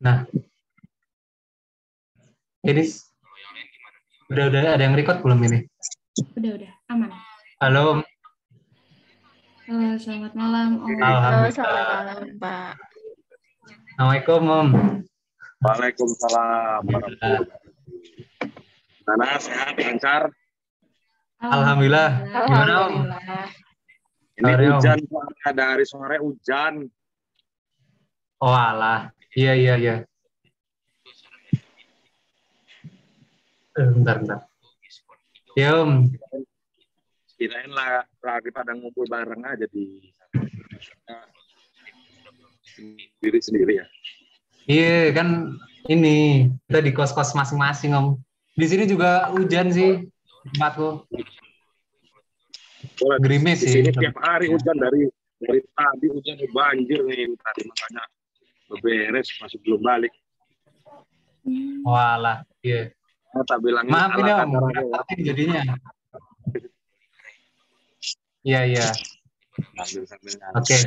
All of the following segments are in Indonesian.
Nah, ini udah ada yang record belum ini? Udah, aman. Halo, Selamat malam, Om. Alhamdulillah. Selamat malam, Pak. Assalamualaikum, Om. Waalaikumsalam warahmatullahi wabarakatuh. Nana, sehat, lancar? Alhamdulillah. Gimana, Om? Alhamdulillah. Ini Sore, Om. hujan, dari sore hujan. Oh alah, iya. Bentar. Ya, Om. Kirain lagi pada ngumpul bareng aja di sendiri ya. Iya, kan ini kita di kos-kos masing-masing, Om. Di sini juga hujan sih, tempatku. Gerimis Di sih. sini tiap hari hujan dari tadi hujan banjir nih tadi, makanya beres masih belum balik. Walah, iya. Saya tak bilangin Maaf ini, ala Om, kadar aja ya. berantakin jadinya. Iya. Sambil Oke.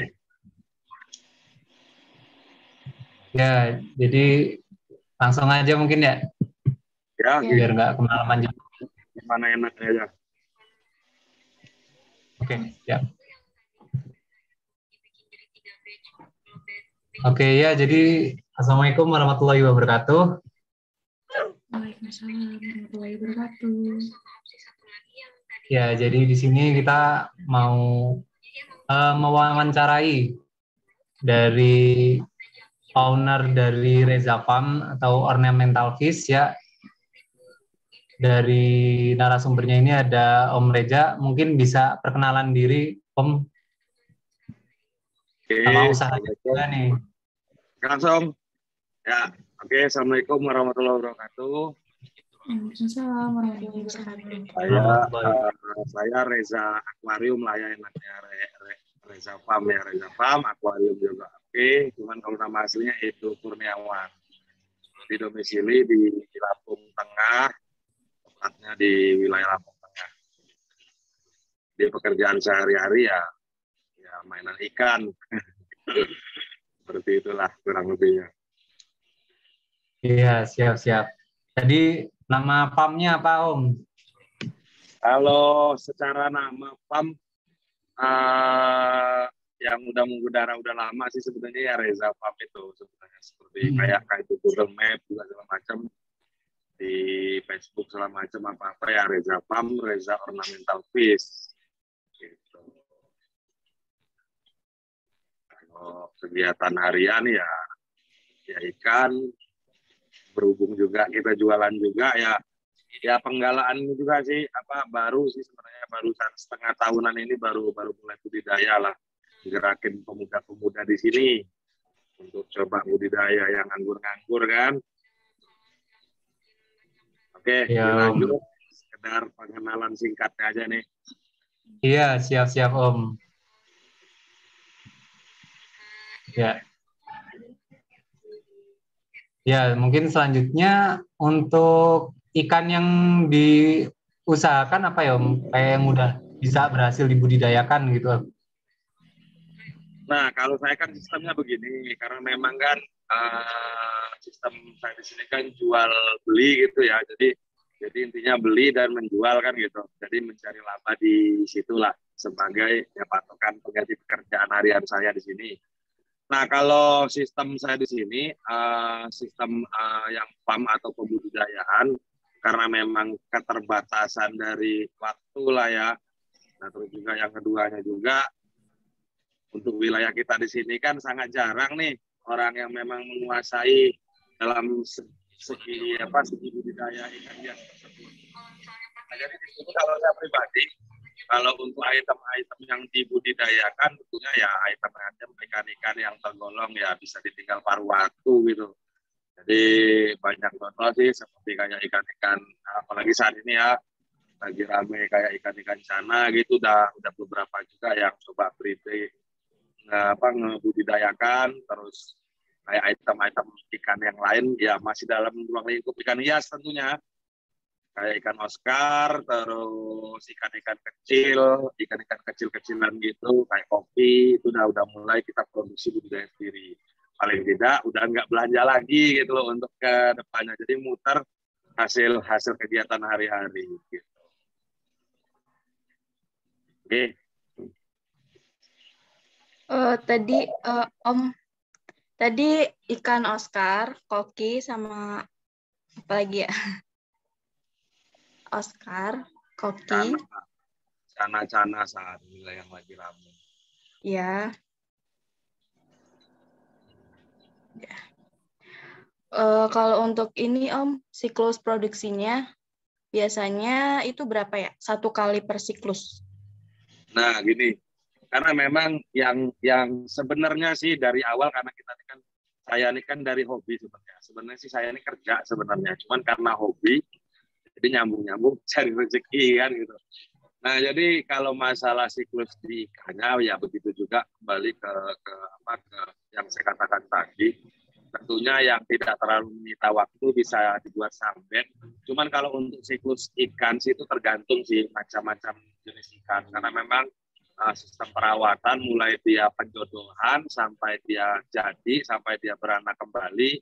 Ya, jadi langsung aja mungkin ya, Ya, biar nggak kemalaman juga. gimana enaknya ya. Oke, ya. Oke, ya, jadi Assalamualaikum warahmatullahi wabarakatuh. Waalaikumsalam warahmatullahi wabarakatuh. Ya, jadi di sini kita mau mewawancarai dari owner dari Reza Farm atau Ornamental Fish ya. Dari narasumbernya ini ada Om Reza, mungkin bisa perkenalan diri, Om. Oke, Sama usaha juga nih. langsung. Ya, oke. Assalamualaikum warahmatullahi wabarakatuh. Waalaikumsalam warahmatullahi wabarakatuh. Saya Reza Aquarium lah ya, enaknya Reza Farm ya, Reza Farm, Aquarium juga oke. Cuman kalau nama aslinya itu Kurniawan. Di domisili di Lampung Tengah, tepatnya di wilayah Lampung Tengah. Di pekerjaan sehari-hari ya mainan ikan. Seperti itulah kurang lebihnya. Iya, siap. Jadi nama farmnya apa, Om? Kalau secara nama farm yang udah mengudara udah lama sih sebenarnya ya Reza Farm itu sebenarnya, seperti kayak itu Google Map juga segala macam, di Facebook segala macam apa ya Reza Farm, Reza Ornamental Fish gitu. Kalau kegiatan harian ya ikan, berhubung juga kita jualan juga ya penggalaan juga sih, baru sih sebenarnya, barusan setengah tahunan ini baru mulai budidaya lah, gerakin pemuda-pemuda di sini untuk coba budidaya yang nganggur-nganggur kan. Oke, Ya, lanjut, sekedar pengenalan singkatnya aja nih. Iya, siap Om. Ya, mungkin selanjutnya untuk ikan yang diusahakan apa ya, Om? Kayak yang udah bisa berhasil dibudidayakan gitu. Nah, kalau saya kan sistemnya begini, karena memang kan sistem saya di sini kan jual beli gitu ya. Jadi intinya beli dan menjual kan gitu. Jadi mencari laba di situlah sebagai patokan pengganti pekerjaan harian saya di sini. Nah, kalau sistem saya di sini, sistem yang farm atau pembudidayaan, karena memang keterbatasan dari waktu lah ya. Nah, terus juga yang keduanya juga, untuk wilayah kita di sini kan sangat jarang nih orang yang memang menguasai dalam segi budidaya ikan hias tersebut. Nah, jadi di sini kalau saya pribadi, kalau untuk item-item yang dibudidayakan tentunya ya item-item ikan-ikan yang tergolong ya bisa ditinggal paruh waktu gitu. Jadi banyak contoh sih seperti kayak ikan-ikan, apalagi saat ini ya lagi rame kayak ikan-ikan cana gitu, udah beberapa juga yang coba breeding ngebudidayakan, terus kayak item-item ikan yang lain ya masih dalam ruang lingkup ikan hias tentunya, kayak ikan Oscar, terus ikan-ikan kecil-kecilan gitu, kayak kopi, itu udah mulai kita produksi budidaya sendiri. paling tidak udah nggak belanja lagi gitu loh untuk ke depannya. Jadi muter hasil kegiatan hari-hari gitu. Oke. Om, tadi ikan Oscar, koki, sama apa lagi ya? Oscar, koki. Cana saat ini yang lagi ramai. Ya. Kalau untuk ini Om, siklus produksinya biasanya itu berapa ya? 1 kali per siklus. Nah, gini. Karena memang yang sebenarnya sih dari awal, karena saya ini kan dari hobi sebenarnya. Sebenarnya sih saya ini kerja sebenarnya. Cuman karena hobi, jadi nyambung cari rezeki kan gitu. Nah, jadi kalau masalah siklus di ikannya ya begitu juga, kembali ke yang saya katakan tadi. Tentunya yang tidak terlalu menyita waktu bisa dibuat sambet. Cuman kalau untuk siklus ikan sih itu tergantung sih macam-macam jenis ikan. Karena memang sistem perawatan mulai dia penjodohan sampai dia jadi, sampai dia beranak kembali,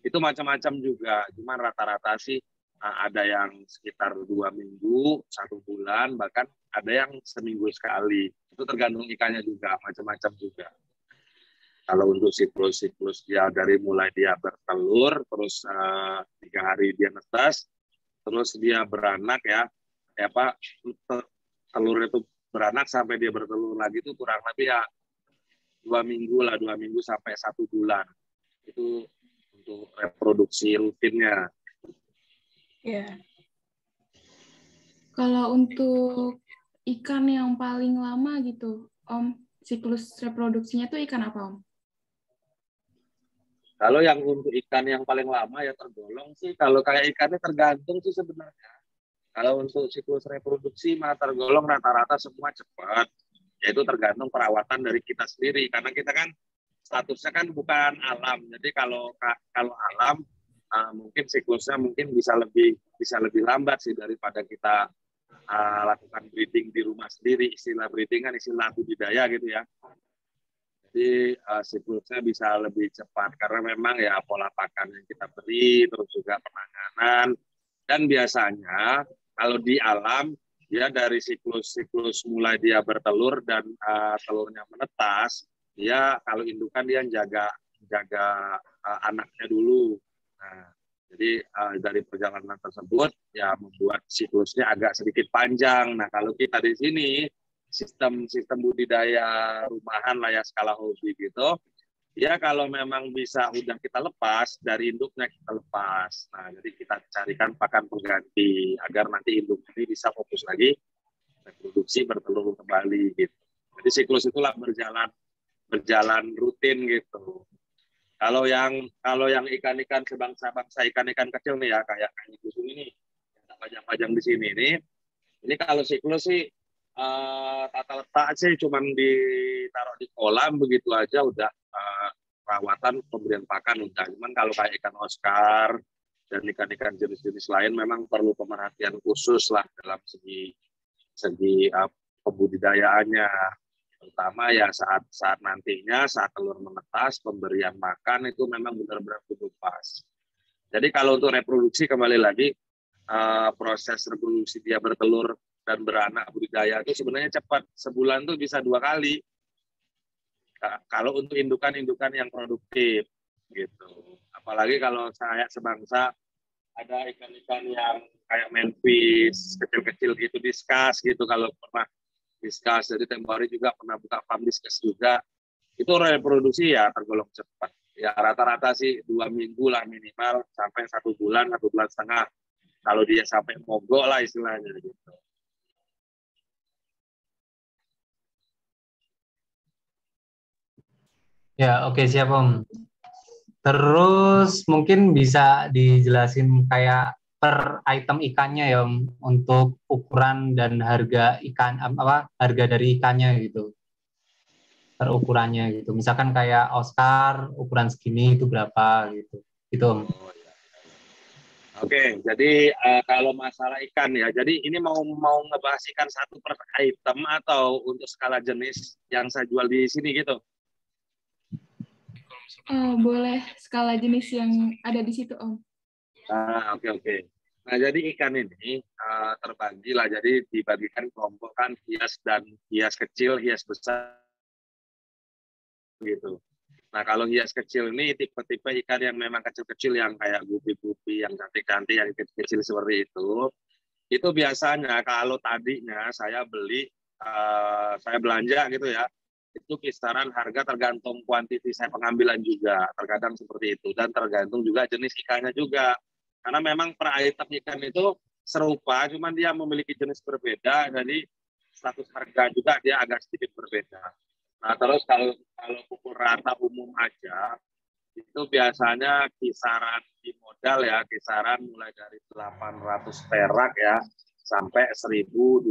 itu macam-macam juga. Cuman rata-rata sih ada yang sekitar 2 minggu, 1 bulan, bahkan ada yang seminggu sekali. Itu tergantung ikannya juga, macam-macam juga. Kalau untuk siklus dia dari mulai dia bertelur, terus 3 hari dia netas, terus dia beranak telur itu beranak sampai dia bertelur lagi itu kurang lebih ya 2 minggu sampai 1 bulan. Itu untuk reproduksi rutinnya. Ya. Kalau untuk ikan yang paling lama gitu, Om, siklus reproduksinya tuh ikan apa, Om? Kalau yang untuk ikan yang paling lama ya tergolong sih, kalau kayak ikannya tergantung sih sebenarnya. Kalau untuk siklus reproduksi mah tergolong rata-rata semua cepat. Yaitu tergantung perawatan dari kita sendiri. Karena kita kan statusnya kan bukan alam. Jadi kalau alam mungkin siklusnya mungkin bisa lebih lambat sih daripada kita lakukan breeding di rumah sendiri. Istilah breeding kan istilah budidaya gitu ya. Jadi siklusnya bisa lebih cepat karena memang ya pola pakan yang kita beri, terus juga penanganan. Dan biasanya kalau di alam dia dari siklus mulai dia bertelur dan telurnya menetas, dia kalau indukan dia jaga anaknya dulu. Nah, jadi dari perjalanan tersebut ya membuat siklusnya agak sedikit panjang. Nah, kalau kita di sini sistem budidaya rumahan lah ya, skala hobi gitu, ya kalau memang bisa udah kita lepas, dari induknya kita lepas. Nah, jadi kita carikan pakan pengganti agar nanti induk ini bisa fokus lagi reproduksi, bertelur kembali gitu. Jadi siklus itulah berjalan rutin gitu. Kalau yang ikan-ikan sebangsa ikan-ikan kecil nih ya, kayak kusung ini, yang pajang-pajang di sini ini kalau siklus sih tata letak sih cuman ditaruh di kolam begitu aja udah perawatan pemberian pakan udah. Cuman kalau kayak ikan Oscar dan ikan-ikan jenis-jenis lain memang perlu pemerhatian khusus lah dalam segi pembudidayaannya, terutama ya saat nantinya saat telur menetas pemberian makan itu memang benar-benar butuh pas. Jadi kalau untuk reproduksi kembali lagi proses reproduksi dia bertelur dan beranak budidaya itu sebenarnya cepat, sebulan tuh bisa 2 kali. Kalau untuk indukan yang produktif gitu. Apalagi kalau saya sebangsa ada ikan-ikan yang kayak manfish kecil-kecil gitu, diskus gitu, kalau pernah diskus. Jadi tempoh hari juga pernah buka farm diskus juga. Itu reproduksi ya tergolong cepat. Ya rata-rata sih 2 minggu lah minimal sampai 1 bulan, 1 bulan setengah. Kalau dia sampai mogok lah istilahnya gitu. Ya, oke, siap Om. Terus mungkin bisa dijelasin kayak per item ikannya ya Om, untuk ukuran dan harga ikan, harga dari ikannya gitu. Per ukurannya gitu. Misalkan kayak Oscar ukuran segini itu berapa gitu. Gitu Om. Oke, jadi kalau masalah ikan ya, jadi ini mau ngebahas ikan satu per item atau untuk skala jenis yang saya jual di sini gitu? Boleh skala jenis yang ada di situ, Om. Oke. Nah, jadi ikan ini terbagi lah, jadi dibagikan kelompok kan hias dan hias kecil, hias besar gitu. Nah, kalau hias kecil ini tipe-tipe ikan yang memang kecil-kecil yang kayak gupi-gupi, yang cantik-cantik, yang kecil-kecil seperti itu biasanya kalau tadinya saya beli, saya belanja gitu ya, itu kisaran harga tergantung kuantiti saya pengambilan juga, terkadang seperti itu, dan tergantung juga jenis ikannya juga. Karena memang per item ikan itu serupa, cuman dia memiliki jenis berbeda, jadi status harga juga dia agak sedikit berbeda. Nah, terus kalau pukul rata umum aja, itu biasanya kisaran di modal ya, kisaran mulai dari 800 perak ya, sampai 1.200.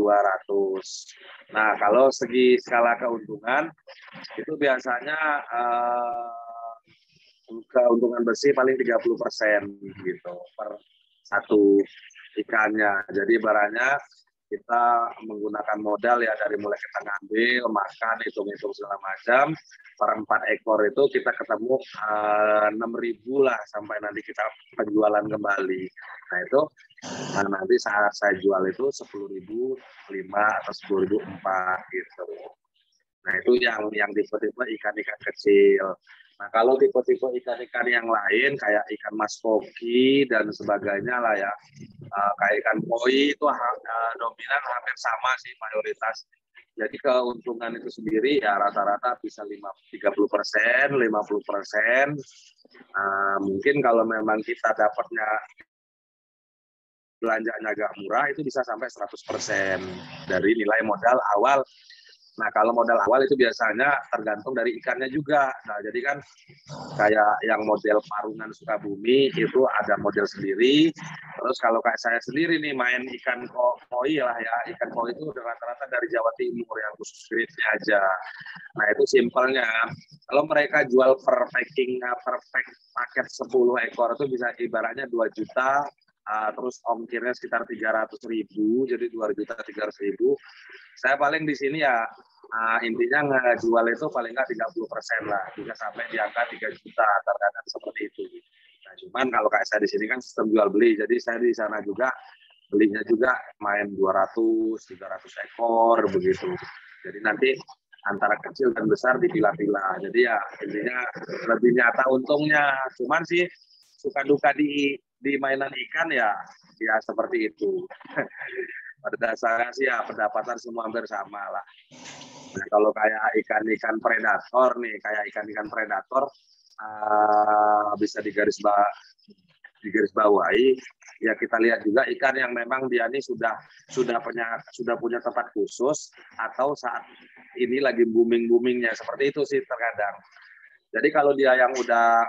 Nah, kalau segi skala keuntungan, itu biasanya keuntungan bersih paling 30% gitu per satu ikannya. Jadi barangnya kita menggunakan modal ya dari mulai kita ngambil, makan, hitung-hitung segala macam. Per 4 ekor itu kita ketemu 6.000 lah sampai nanti kita penjualan kembali. Nah itu nanti saat saya jual itu 10.005 atau 10.004 gitu. Nah itu yang tipe-tipe ikan-ikan kecil. Nah kalau tipe-tipe ikan-ikan yang lain kayak ikan mas koki dan sebagainya lah ya, kayak ikan koi itu dominan hampir sama sih mayoritas. Jadi keuntungan itu sendiri ya rata-rata bisa 30%, 50%. Mungkin kalau memang kita dapatnya belanjanya agak murah itu bisa sampai 100% dari nilai modal awal. Nah, kalau modal awal itu biasanya tergantung dari ikannya juga. Nah, jadi kan kayak yang model Parungan Sukabumi itu ada model sendiri. Terus kalau kayak saya sendiri nih main ikan koi lah ya. Ikan koi itu rata-rata dari Jawa Timur yang khusus grade-nya aja. Nah, itu simpelnya. Kalau mereka jual per packing, per paket 10 ekor itu bisa ibaratnya 2 juta. Terus ongkirnya sekitar 300.000, jadi 2.300.000. Saya paling di sini ya intinya ngejual itu paling nggak 30% lah, bisa sampai di angka 3 juta terkadang seperti itu. Nah, cuman kalau kayak saya di sini kan sistem jual beli, jadi saya di sana juga belinya juga main 200, 300 ekor begitu. Jadi nanti antara kecil dan besar dipilah-pilah. Jadi ya intinya lebih nyata untungnya. Cuman sih suka duka di mainan ikan ya seperti itu. Pada dasarnya sih ya pendapatan semua hampir sama lah. Nah, kalau kayak ikan-ikan predator nih, kayak ikan-ikan predator bisa digaris bawahi. Ya kita lihat juga ikan yang memang dia ini sudah punya tempat khusus atau saat ini lagi booming-boomingnya seperti itu sih terkadang. Jadi kalau dia yang udah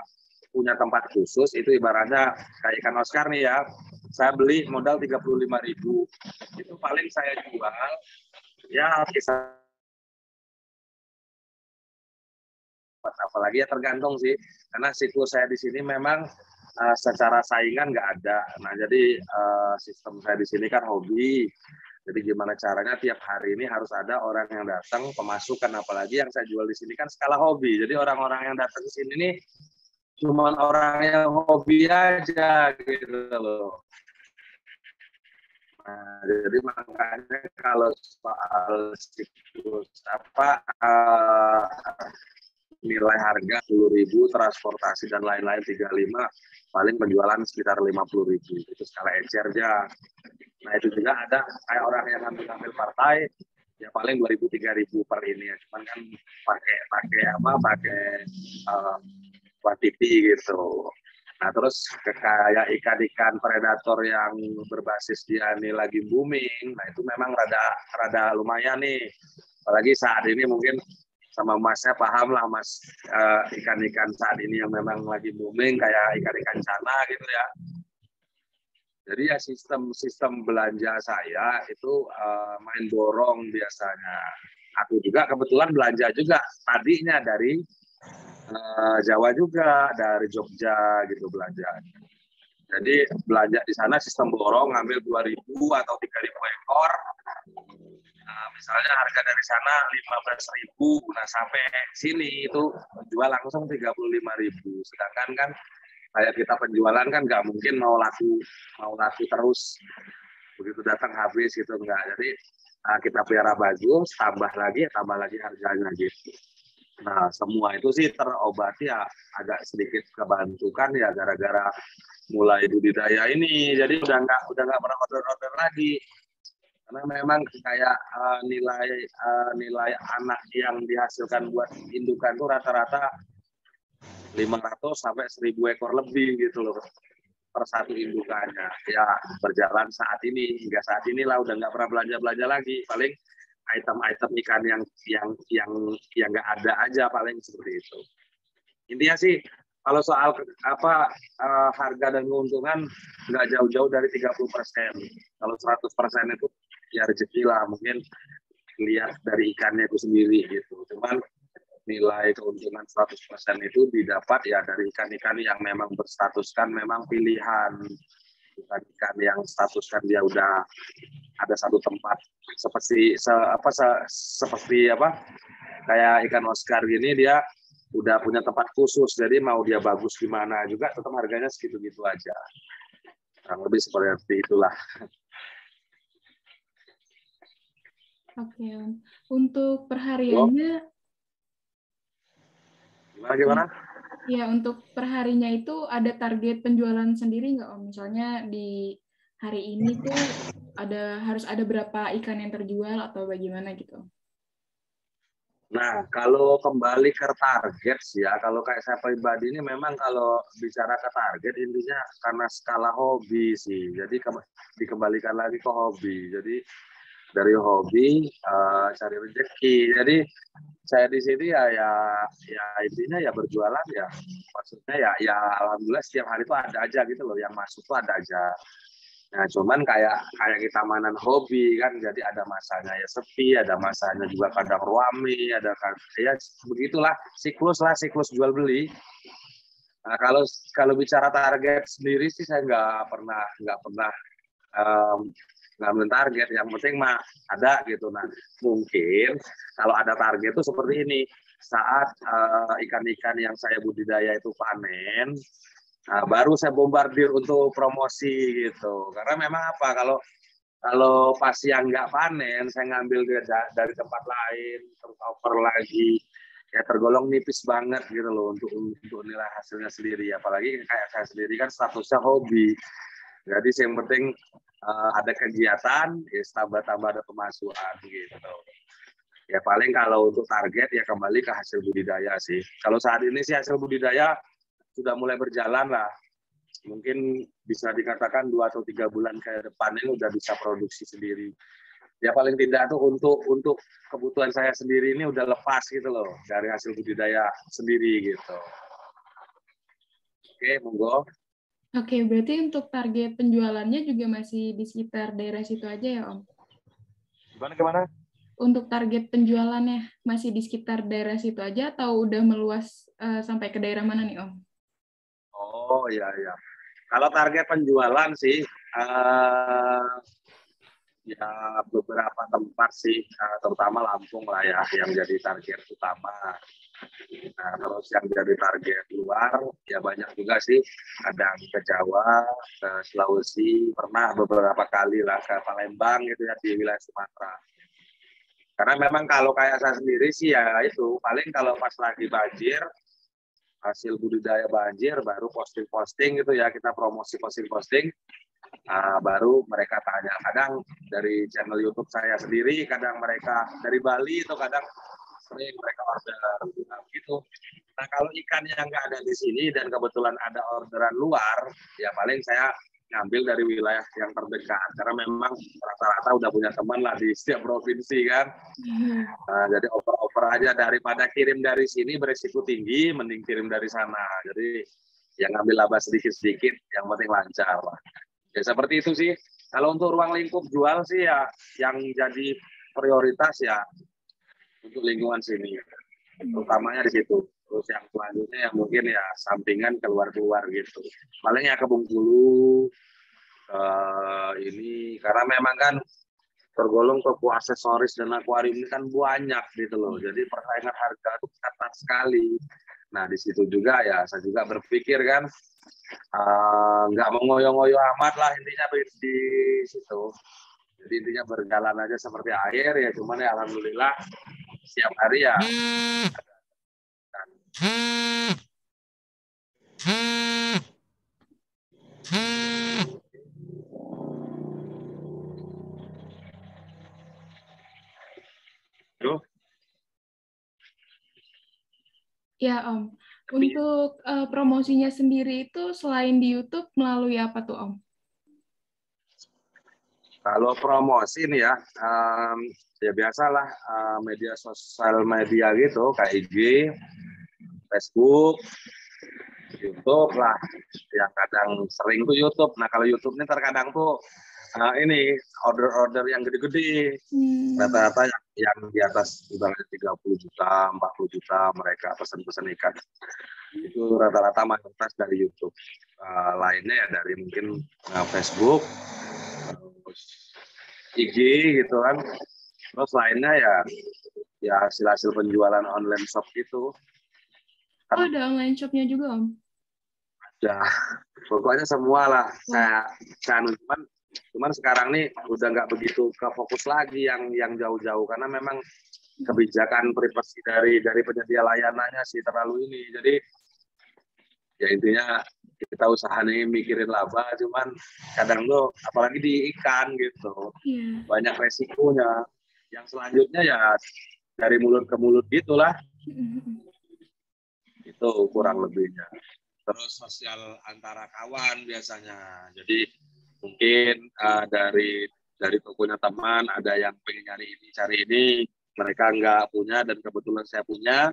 punya tempat khusus itu ibaratnya kayak ikan Oscar nih ya, saya beli modal 35.000, itu paling saya jual ya kisah, apalagi ya tergantung sih, karena siklus saya di sini memang secara saingan nggak ada. Nah jadi sistem saya di sini kan hobi, jadi gimana caranya tiap hari ini harus ada orang yang datang pemasukan, apalagi yang saya jual di sini kan skala hobi, jadi orang-orang yang datang ke sini nih cuma orang yang hobi aja gitu loh. Nah, jadi makanya kalau soal siklus nilai harga 10.000, transportasi dan lain-lain 35, paling penjualan sekitar 50.000 itu skala encernya. Nah itu juga ada kayak orang yang ngambil partai ya paling 2.000-3.000 per ini ya, cuman kan pakai kuantiti gitu. Nah terus kayak ikan-ikan predator yang berbasis dia ini lagi booming, nah itu memang rada lumayan nih. Apalagi saat ini mungkin sama masnya paham lah mas, ikan-ikan saat ini yang memang lagi booming kayak ikan-ikan cana gitu ya. Jadi ya sistem belanja saya itu main borong biasanya. Aku juga kebetulan belanja juga tadinya dari Jawa juga, dari Jogja gitu belanja. Jadi belanja di sana sistem borong, ngambil 2.000 atau 3.000 ekor. Misalnya harga dari sana 15.000, nah sampai sini itu jual langsung 35.000. Sedangkan kan kayak kita penjualan kan nggak mungkin mau laku terus begitu datang habis gitu, enggak. Jadi kita pelihara bagus, tambah lagi harganya gitu. Nah semua itu sih terobati ya, agak sedikit kebantukan ya gara-gara mulai budidaya ini. Jadi udah nggak pernah order lagi. Karena memang kayak nilai anak yang dihasilkan buat indukan tuh rata-rata 500 sampai 1.000 ekor lebih gitu loh per satu indukannya. Ya berjalan hingga saat inilah udah nggak pernah belanja lagi. Paling item-item ikan yang nggak ada aja paling seperti itu. Intinya sih kalau soal harga dan keuntungan nggak jauh-jauh dari 30%. Kalau 100% itu ya rezeki lah, mungkin lihat dari ikannya itu sendiri gitu. Cuman nilai keuntungan 100% itu didapat ya dari ikan-ikan yang memang berstatuskan memang pilihan, bukan ikan yang statuskan dia udah ada satu tempat seperti kayak ikan Oscar gini, dia udah punya tempat khusus, jadi mau dia bagus gimana juga tetap harganya segitu-gitu aja. Kurang lebih seperti itulah. Oke, untuk perhariannya Gimana? Ya, untuk perharinya itu ada target penjualan sendiri nggak Om? Misalnya di hari ini tuh harus ada berapa ikan yang terjual atau bagaimana gitu? Nah, kalau kembali ke target sih ya, kalau kayak saya pribadi ini memang kalau bicara ke target intinya karena skala hobi sih. Jadi dikembalikan lagi ke hobi. Jadi dari hobi cari rezeki. Jadi saya di sini ya intinya ya berjualan ya. Maksudnya ya alhamdulillah setiap hari itu ada aja gitu loh, yang masuk tuh ada aja. Nah, cuman kayak kita mainan hobi kan, jadi ada masanya ya sepi, ada masanya juga kadang ramai, ada kan ya begitulah siklus jual beli. Nah, kalau bicara target sendiri sih saya nggak pernah ngambil target, yang penting mah ada gitu. Nah mungkin kalau ada target itu seperti ini, saat ikan-ikan yang saya budidaya itu panen, baru saya bombardir untuk promosi gitu. Karena memang kalau pas yang nggak panen, saya ngambil dari tempat lain, terus over lagi, ya tergolong nipis banget gitu loh untuk nilai hasilnya sendiri. Apalagi kayak saya sendiri kan statusnya hobi. Jadi yang penting ada kegiatan, ya tambah ada pemasukan gitu. Ya paling kalau untuk target ya kembali ke hasil budidaya sih. Kalau saat ini sih hasil budidaya sudah mulai berjalan lah. Mungkin bisa dikatakan 2 atau 3 bulan ke depan ini udah bisa produksi sendiri. Ya paling tidak tuh untuk kebutuhan saya sendiri ini udah lepas gitu loh dari hasil budidaya sendiri gitu. Oke, monggo. Oke, berarti untuk target penjualannya juga masih di sekitar daerah situ aja ya Om? Gimana? Untuk target penjualannya masih di sekitar daerah situ aja atau udah meluas sampai ke daerah mana nih Om? Oh iya. Kalau target penjualan sih ya beberapa tempat sih, terutama Lampung lah ya yang jadi target utama. Nah, terus yang jadi target luar ya banyak juga sih, kadang ke Jawa, ke Sulawesi, pernah beberapa kali lah ke Palembang gitu ya di wilayah Sumatera. Karena memang kalau kayak saya sendiri sih ya itu paling kalau pas lagi banjir, hasil budidaya banjir baru posting gitu ya, kita promosi posting. Baru mereka tanya, kadang dari channel YouTube saya sendiri, kadang mereka dari Bali atau kadang sering mereka order gitu. Nah kalau ikan yang nggak ada di sini dan kebetulan ada orderan luar, ya paling saya ngambil dari wilayah yang terdekat karena memang rata-rata udah punya teman lah di setiap provinsi kan. Jadi oper aja, daripada kirim dari sini berisiko tinggi, mending kirim dari sana. Jadi yang ngambil laba sedikit-sedikit, yang penting lancar lah. Ya seperti itu sih. Kalau untuk ruang lingkup jual sih ya yang jadi prioritas ya untuk lingkungan sini, utamanya di situ. Terus yang selanjutnya ya mungkin ya sampingan keluar gitu. Paling ya ke Bengkulu ini karena memang kan tergolong toko aksesoris dan akuarium ini kan banyak gitu loh. Jadi persaingan harga itu ketat sekali. Nah di situ juga ya saya juga berpikir kan nggak mengoyo-ngoyo amat lah intinya di situ. Jadi intinya berjalan aja seperti air ya. Cuman ya alhamdulillah setiap hari ya. Ya, Om. Untuk promosinya sendiri itu selain di YouTube melalui apa tuh, Om? Kalau promosi nih ya, ya biasalah media sosial media gitu, kayak IG, Facebook, YouTube lah. Yang kadang sering tuh YouTube. Nah kalau YouTube ini terkadang tuh ini order-order yang gede-gede. Rata-rata yang di atas ibaratnya 30 juta, 40 juta mereka pesan-pesan ikan. Itu rata-rata mayoritas dari YouTube. Lainnya ya dari mungkin Facebook, IG gitu kan. Terus lainnya ya hasil penjualan online shop gitu. Oh, ada online shopnya juga, Om? Ada. Pokoknya semua lah. Cuman sekarang nih udah nggak begitu ke fokus lagi yang jauh-jauh karena memang kebijakan privasi dari penyedia layanannya sih terlalu ini. Jadi ya intinya kita usaha nih mikirin laba, cuman kadang tuh apalagi di ikan gitu banyak resikonya. Yang selanjutnya ya dari mulut ke mulut gitulah. Itu kurang lebihnya. Terus sosial antara kawan biasanya. Jadi mungkin dari tokonya teman ada yang pengen cari ini, mereka nggak punya dan kebetulan saya punya.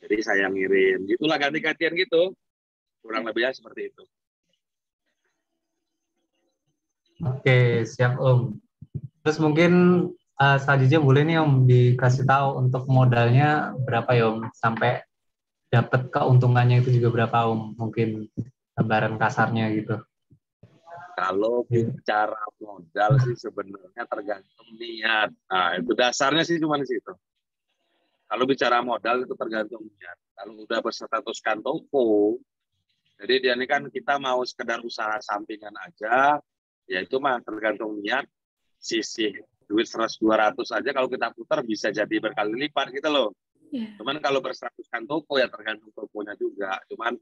Jadi saya ngirim. Itulah ganti-gantian gitu. Kurang lebihnya seperti itu. Oke, siap Om. Terus mungkin selanjutnya boleh nih Om dikasih tahu untuk modalnya berapa ya Om sampai dapat keuntungannya itu juga berapa Om, mungkin gambaran kasarnya gitu. Kalau bicara modal sih sebenarnya tergantung niat. Nah, itu dasarnya sih cuma di situ. Kalau bicara modal itu tergantung niat. Kalau udah berstatuskan toko, jadi dia ini kan kita mau sekedar usaha sampingan aja, ya itu mah tergantung niat. Sisih duit 100-200 aja kalau kita putar bisa jadi berkali lipat gitu loh. Cuman kalau berstatuskan toko ya tergantung tokonya juga. Cuman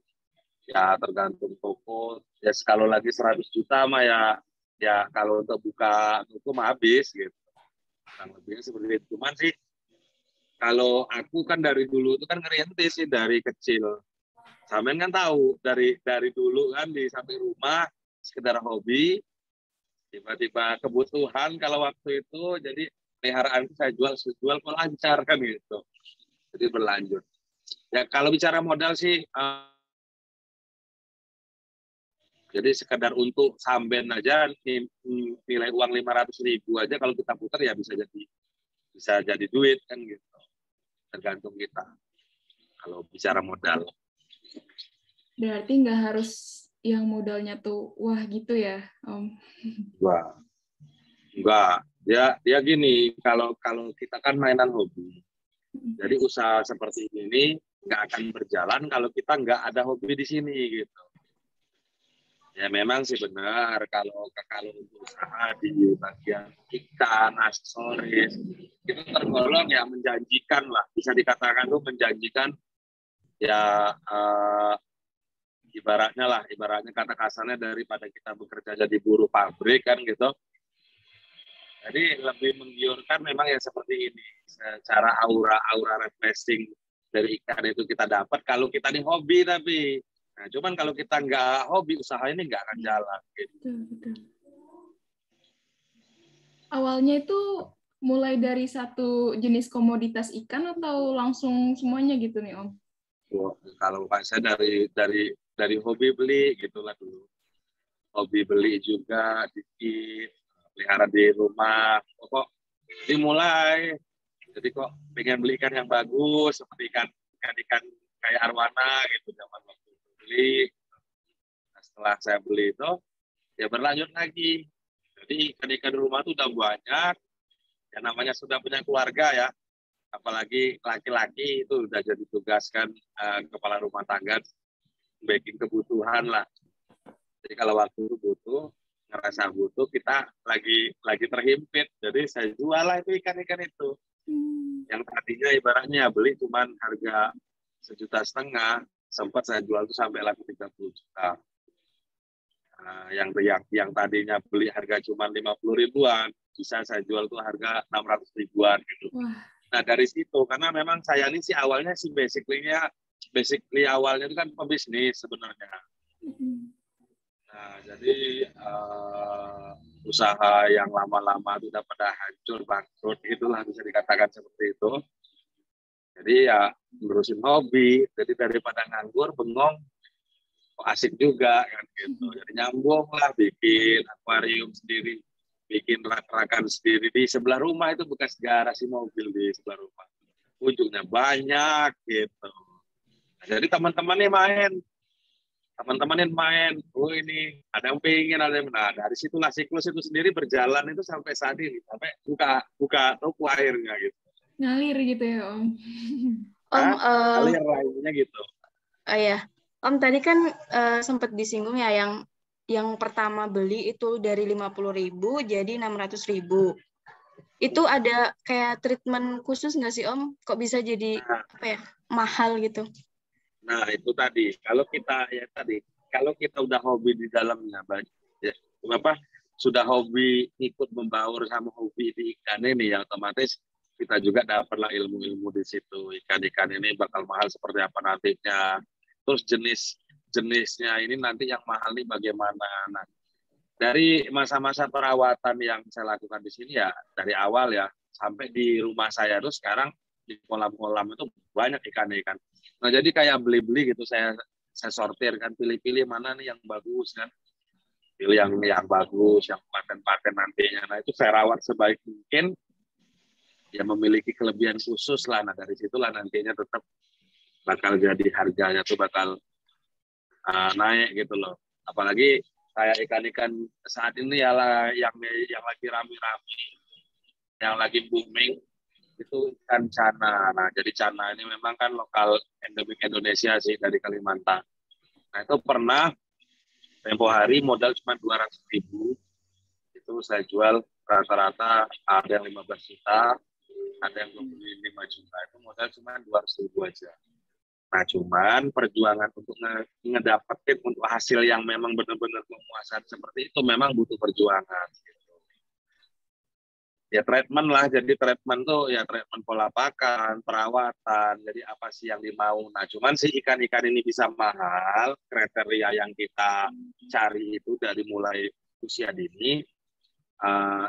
ya tergantung toko. Ya kalau lagi 100 juta mah ya kalau untuk buka toko mah habis gitu. Kurang lebihnya seperti itu. Cuman sih kalau aku kan dari dulu itu kan ngerintis sih dari kecil. Sampean kan tahu dari dulu kan di samping rumah sekedar hobi, tiba-tiba kebutuhan kalau waktu itu jadi peliharaan saya jual kok lancar kan gitu. Jadi berlanjut. Ya kalau bicara modal sih jadi sekedar untuk samben aja nilai uang 500.000 aja kalau kita putar ya bisa jadi duit kan gitu. Tergantung kita kalau bicara modal. Berarti nggak harus yang modalnya tuh wah gitu ya, Om? Wah, enggak. Dia gini, kalau kita kan mainan hobi. Jadi usaha seperti ini nggak akan berjalan kalau kita nggak ada hobi di sini gitu. Ya memang sih benar kalau untuk usaha di bagian ikan, aksesoris itu tergolong ya menjanjikan lah, bisa dikatakan tuh menjanjikan ya ibaratnya kata kasarnya daripada kita bekerja jadi buruh pabrik kan gitu. Jadi lebih menggiurkan memang ya seperti ini, secara aura refreshing dari ikan itu kita dapat kalau kita nih hobi tapi. Nah, cuman kalau kita nggak hobi, usaha ini nggak akan jalan. Gitu. Betul. Awalnya itu mulai dari satu jenis komoditas ikan atau langsung semuanya gitu nih, Om? Kalau saya dari hobi beli gitulah dulu. Hobi beli juga dikit, pelihara di rumah. Kok dimulai. Jadi kok pengen beli ikan yang bagus, seperti ikan kayak arwana gitu zaman waktu beli. Nah, setelah saya beli itu ya berlanjut lagi. Jadi ikan-ikan di rumah tuh udah banyak. Ya namanya sudah punya keluarga ya. Apalagi laki-laki itu udah jadi tugaskan kepala rumah tangga bikin kebutuhan lah. Jadi kalau waktu itu butuh, ngerasa butuh, kita lagi terhimpit. Jadi saya jual lah itu ikan-ikan itu. Yang tadinya ibaratnya beli cuman harga 1,5 juta, sempat saya jual itu sampai laku 30 juta. Yang tadinya beli harga cuma 50 ribuan, bisa saya jual tuh harga 600 ribuan gitu. Wah. Nah dari situ, karena memang saya ini sih awalnya sih basically awalnya itu kan pebisnis sebenarnya. Nah jadi usaha yang lama-lama itu udah pada hancur, bangkrut, itulah bisa dikatakan seperti itu. Jadi ya ngurusin hobi, jadi daripada nganggur, bengong, asik juga kan gitu. Jadi nyambung lah, bikin akuarium sendiri, bikin rak-rakan sendiri di sebelah rumah, itu bekas garasi mobil di sebelah rumah. Ujungnya banyak gitu. Nah, jadi teman-temannya main, oh ini ada yang pengen, ada yang nah dari situlah siklus itu sendiri berjalan itu sampai saat ini, sampai buka toko airnya gitu. Ngalir gitu ya Om. Ngalir lainnya gitu. Ya. Om tadi kan sempat disinggung ya yang pertama beli itu dari 50.000 jadi 600.000. Itu ada kayak treatment khusus nggak sih Om? Kok bisa jadi mahal gitu? Nah itu tadi, kalau kita udah hobi di dalamnya, sudah hobi ikut membaur sama hobi di ikan ini, ya otomatis kita juga dapatlah ilmu-ilmu di situ. Ikan-ikan ini bakal mahal seperti apa nantinya. Terus jenisnya ini nanti yang mahal nih bagaimana. Nah, dari masa-masa perawatan yang saya lakukan di sini ya, dari awal ya, sampai di rumah saya tuh sekarang di kolam-kolam itu banyak ikan-ikan. Nah, jadi kayak beli-beli gitu, saya sortir kan, pilih-pilih mana nih yang bagus kan. Pilih yang bagus, yang paten-paten nantinya. Nah, itu saya rawat sebaik mungkin, ya memiliki kelebihan khusus lah. Nah, dari situlah nantinya tetap bakal jadi harganya tuh bakal naik gitu loh. Apalagi kayak ikan-ikan saat ini ya lah, yang lagi rame-rame, yang lagi booming itu ikan cana. Nah, jadi cana ini memang kan lokal endemik Indonesia sih, dari Kalimantan. Nah, itu pernah tempo hari modal cuma 200.000. Itu saya jual rata-rata ada yang 15 juta, ada yang 25 juta. Itu modal cuma 200.000 aja. Nah, cuman perjuangan untuk ngedapetin untuk hasil yang memang benar-benar memuaskan seperti itu memang butuh perjuangan. Gitu. Ya treatment lah, jadi treatment tuh ya treatment pola pakan, perawatan, jadi apa sih yang dimau. Nah, cuman sih ikan-ikan ini bisa mahal, kriteria yang kita cari itu dari mulai usia dini,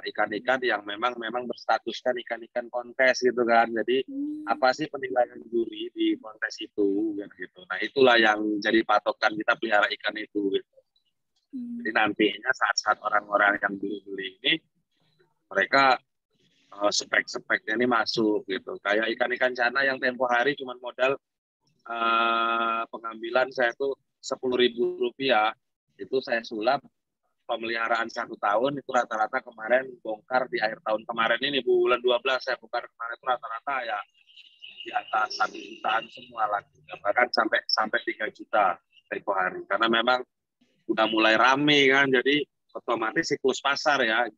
ikan-ikan yang memang berstatuskan ikan-ikan kontes gitu kan. Jadi apa sih penilaian juri di kontes itu gitu. Nah, itulah yang jadi patokan kita pelihara ikan itu gitu. Jadi nantinya saat orang-orang yang beli ini, mereka spek-speknya ini masuk gitu. Kayak ikan-ikan cana yang tempo hari cuma modal pengambilan saya tuh Rp10.000, itu saya sulap pemeliharaan 1 tahun, itu rata-rata kemarin bongkar di akhir tahun kemarin ini, bulan 12 saya bongkar kemarin, itu rata-rata ya di atas 1 jutaan semua lagi, bahkan sampai 3 juta tempo hari, karena memang udah mulai rame kan, jadi otomatis siklus pasar ya.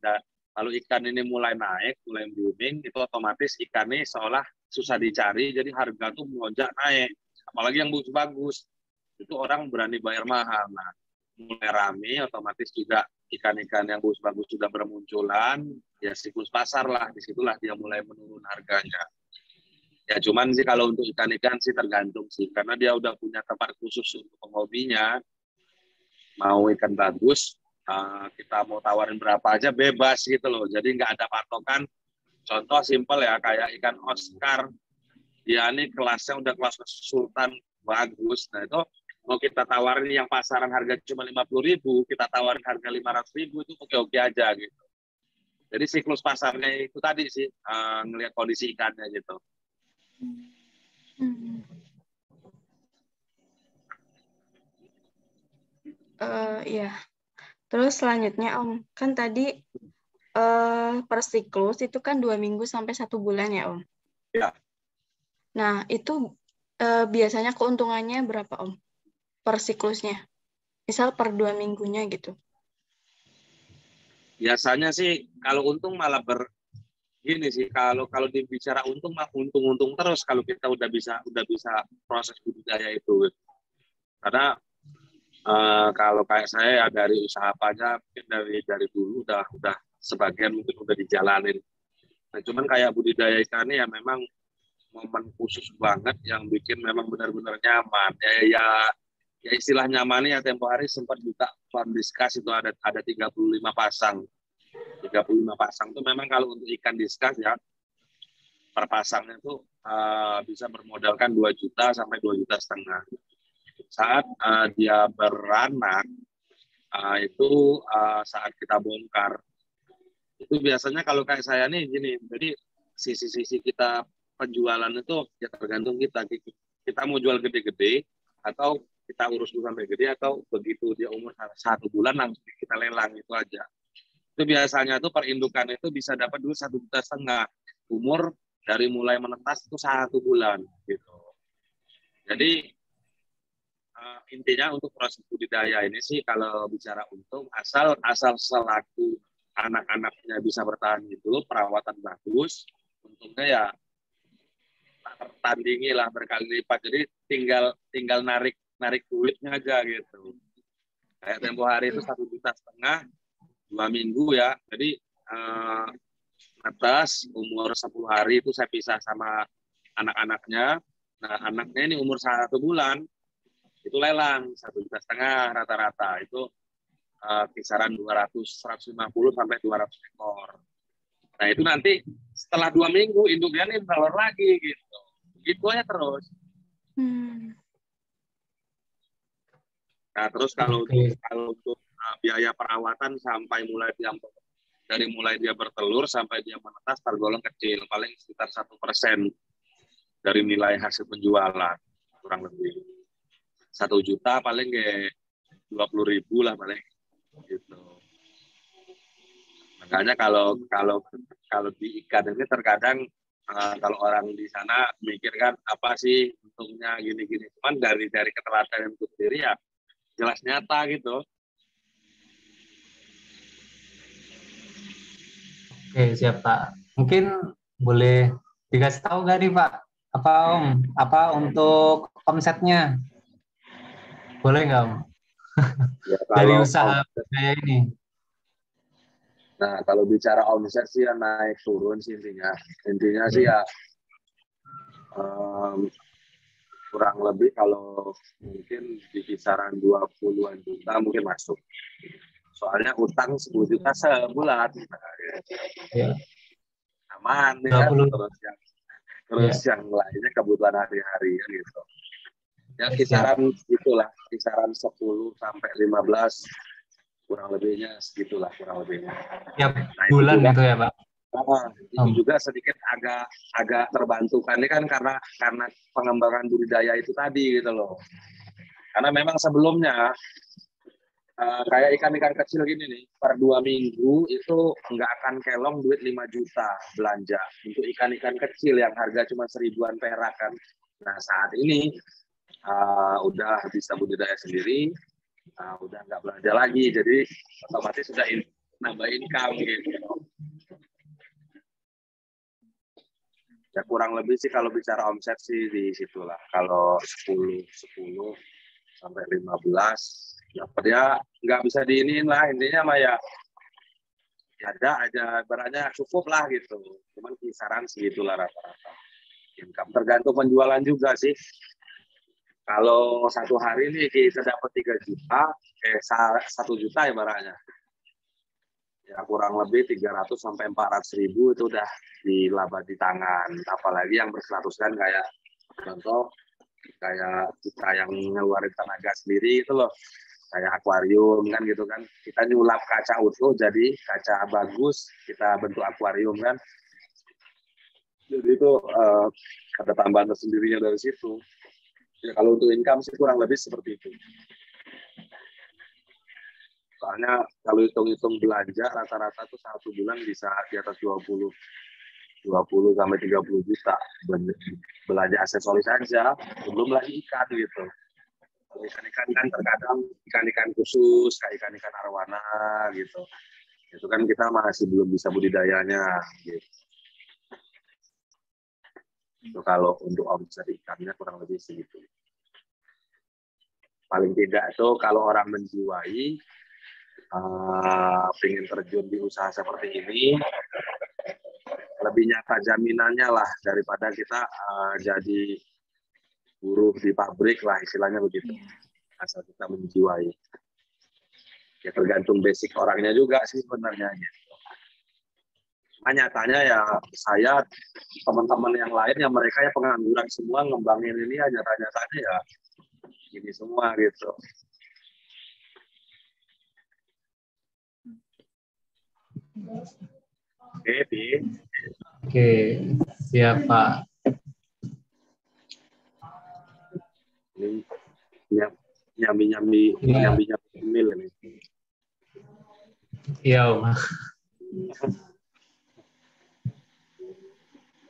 Kalau ikan ini mulai naik, mulai booming, itu otomatis ikan ini seolah susah dicari, jadi harga tuh melonjak naik, apalagi yang bagus-bagus, itu orang berani bayar mahal. Nah, mulai rame, otomatis juga ikan-ikan yang bagus-bagus sudah bermunculan, ya siklus pasar lah, disitulah dia mulai menurun harganya. Ya cuman sih kalau untuk ikan-ikan sih tergantung sih, karena dia udah punya tempat khusus untuk penghobinya, mau ikan bagus, kita mau tawarin berapa aja bebas gitu loh, jadi nggak ada patokan. Contoh simpel ya, kayak ikan Oscar, dia ini kelasnya udah kelas sultan bagus, nah itu mau kita tawarin yang pasaran harga cuma 50.000, kita tawarin harga 500.000, itu oke-oke aja gitu. Jadi siklus pasarnya itu tadi sih, ngelihat kondisi ikannya gitu. Ya. Terus selanjutnya Om, kan tadi per siklus itu kan 2 minggu sampai 1 bulan ya Om. Ya. Nah itu biasanya keuntungannya berapa Om per siklusnya? Misal per 2 minggunya gitu. Biasanya sih kalau untung malah gini sih, kalau dibicara untung mah untung terus kalau kita udah bisa proses budidaya itu. Karena kalau kayak saya ya dari usaha pajak mungkin dari dulu udah sebagian mungkin udah dijalanin. Nah, cuman kayak budidaya ikan ya memang momen khusus banget yang bikin memang benar-benar nyaman. Ya istilah nyamannya ya tempo hari sempat buka farm discuss itu ada 35 pasang. 35 pasang itu memang kalau untuk ikan discuss ya per pasangnya itu bisa bermodalkan 2 juta sampai 2,5 juta. Saat dia beranak itu saat kita bongkar itu biasanya kalau kayak saya nih gini, jadi sisi kita penjualan itu ya tergantung kita mau jual gede-gede atau kita urus dulu sampai gede atau begitu dia umur 1 bulan langsung kita lelang itu aja. Itu biasanya tuh perindukan itu bisa dapat dulu 1,5 juta umur dari mulai menetas itu 1 bulan gitu. Jadi intinya untuk proses budidaya ini sih kalau bicara untung asal selaku anak-anaknya bisa bertahan hidup, perawatan bagus, untungnya ya tertandingi lah berkali lipat. Jadi tinggal narik duitnya aja gitu. Kayak tempo hari itu 1,5 juta 2 minggu ya. Jadi atas umur 10 hari itu saya pisah sama anak-anaknya. Nah anaknya ini umur 1 bulan itu lelang 1,5 juta rata-rata itu kisaran 150 sampai 200 ekor. Nah itu nanti setelah 2 minggu induknya ini telur lagi gitu. Gitu aja terus. Nah terus kalau untuk biaya perawatan sampai dari mulai dia bertelur sampai dia menetas tergolong kecil, paling sekitar 1% dari nilai hasil penjualan kurang lebih 1 juta paling kayak 20.000 lah paling gitu. Makanya kalau di ikan ini terkadang kalau orang di sana mikir kan apa sih untungnya gini-gini, cuman dari keteladanan itu sendiri ya jelas nyata gitu. Oke, siap Pak. Mungkin boleh dikasih tahu nggak nih Pak, apa untuk omsetnya? Boleh nggak Om? Ya, Dari usaha budidaya ini. Nah, kalau bicara omset sih ya naik turun sih intinya sih ya kurang lebih kalau mungkin di kisaran 20-an juta mungkin masuk. Soalnya utang 10 juta sebulan. Ya. Aman ya. Terus yang lainnya kebutuhan hari-hari gitu. Ya kisaran gitulah, kisaran 10 sampai 15 kurang lebihnya segitulah kurang lebihnya. Tiap bulan itu ya Pak. Itu juga sedikit agak terbantukan ini kan karena pengembangan budidaya itu tadi gitu loh. Karena memang sebelumnya kayak ikan-ikan kecil gini nih, per 2 minggu itu nggak akan kelong duit 5 juta belanja untuk ikan-ikan kecil yang harga cuma 1.000-an perak kan. Nah saat ini udah bisa budidaya sendiri, udah nggak belanja lagi, jadi otomatis sudah nambah income gitu. Ya kurang lebih sih kalau bicara omset sih di situlah. Kalau 10 sampai 15 dapat ya nggak bisa diinin lah, intinya mah ya ada aja berannya cukup lah gitu. Cuman kisaran segitulah rata-rata. Income tergantung penjualan juga sih. Kalau 1 hari ini kita dapat 3 juta, 1 juta ya barangnya. Ya kurang lebih 300 sampai 400.000 itu udah dilaba di tangan. Apalagi yang berstatuskan kayak contoh kayak kita yang ngeluarin tenaga sendiri itu loh, kayak akuarium kan gitu kan, kita nyulap kaca utuh jadi kaca bagus, kita bentuk akuarium kan, jadi itu ada tambahan tersendirinya dari situ. Ya kalau untuk income sih kurang lebih seperti itu. Soalnya kalau hitung-hitung belanja rata-rata tuh 1 bulan bisa di atas 20 sampai 30 juta belanja aksesoris saja, belum lagi ikan gitu. Ikan-ikan kan terkadang ikan-ikan khusus kayak ikan-ikan arwana gitu. Itu kan kita masih belum bisa budidayanya gitu. Itu kalau untuk omset ikannya kurang lebih segitu. Paling tidak itu kalau orang menjiwai ingin terjun di usaha seperti ini, lebih nyata jaminannya lah daripada kita jadi buruh di pabrik lah, istilahnya begitu. Asal kita menjiwai. Ya tergantung basic orangnya juga sih sebenarnya. Nah, nyatanya ya saya, teman-teman yang lain yang mereka ya pengangguran semua ngembangin ini ya nyata-nyatanya ya ini semua gitu. Oke, Bi. Oke, siap Pak. Ini nyambi mil ini. Iya Om.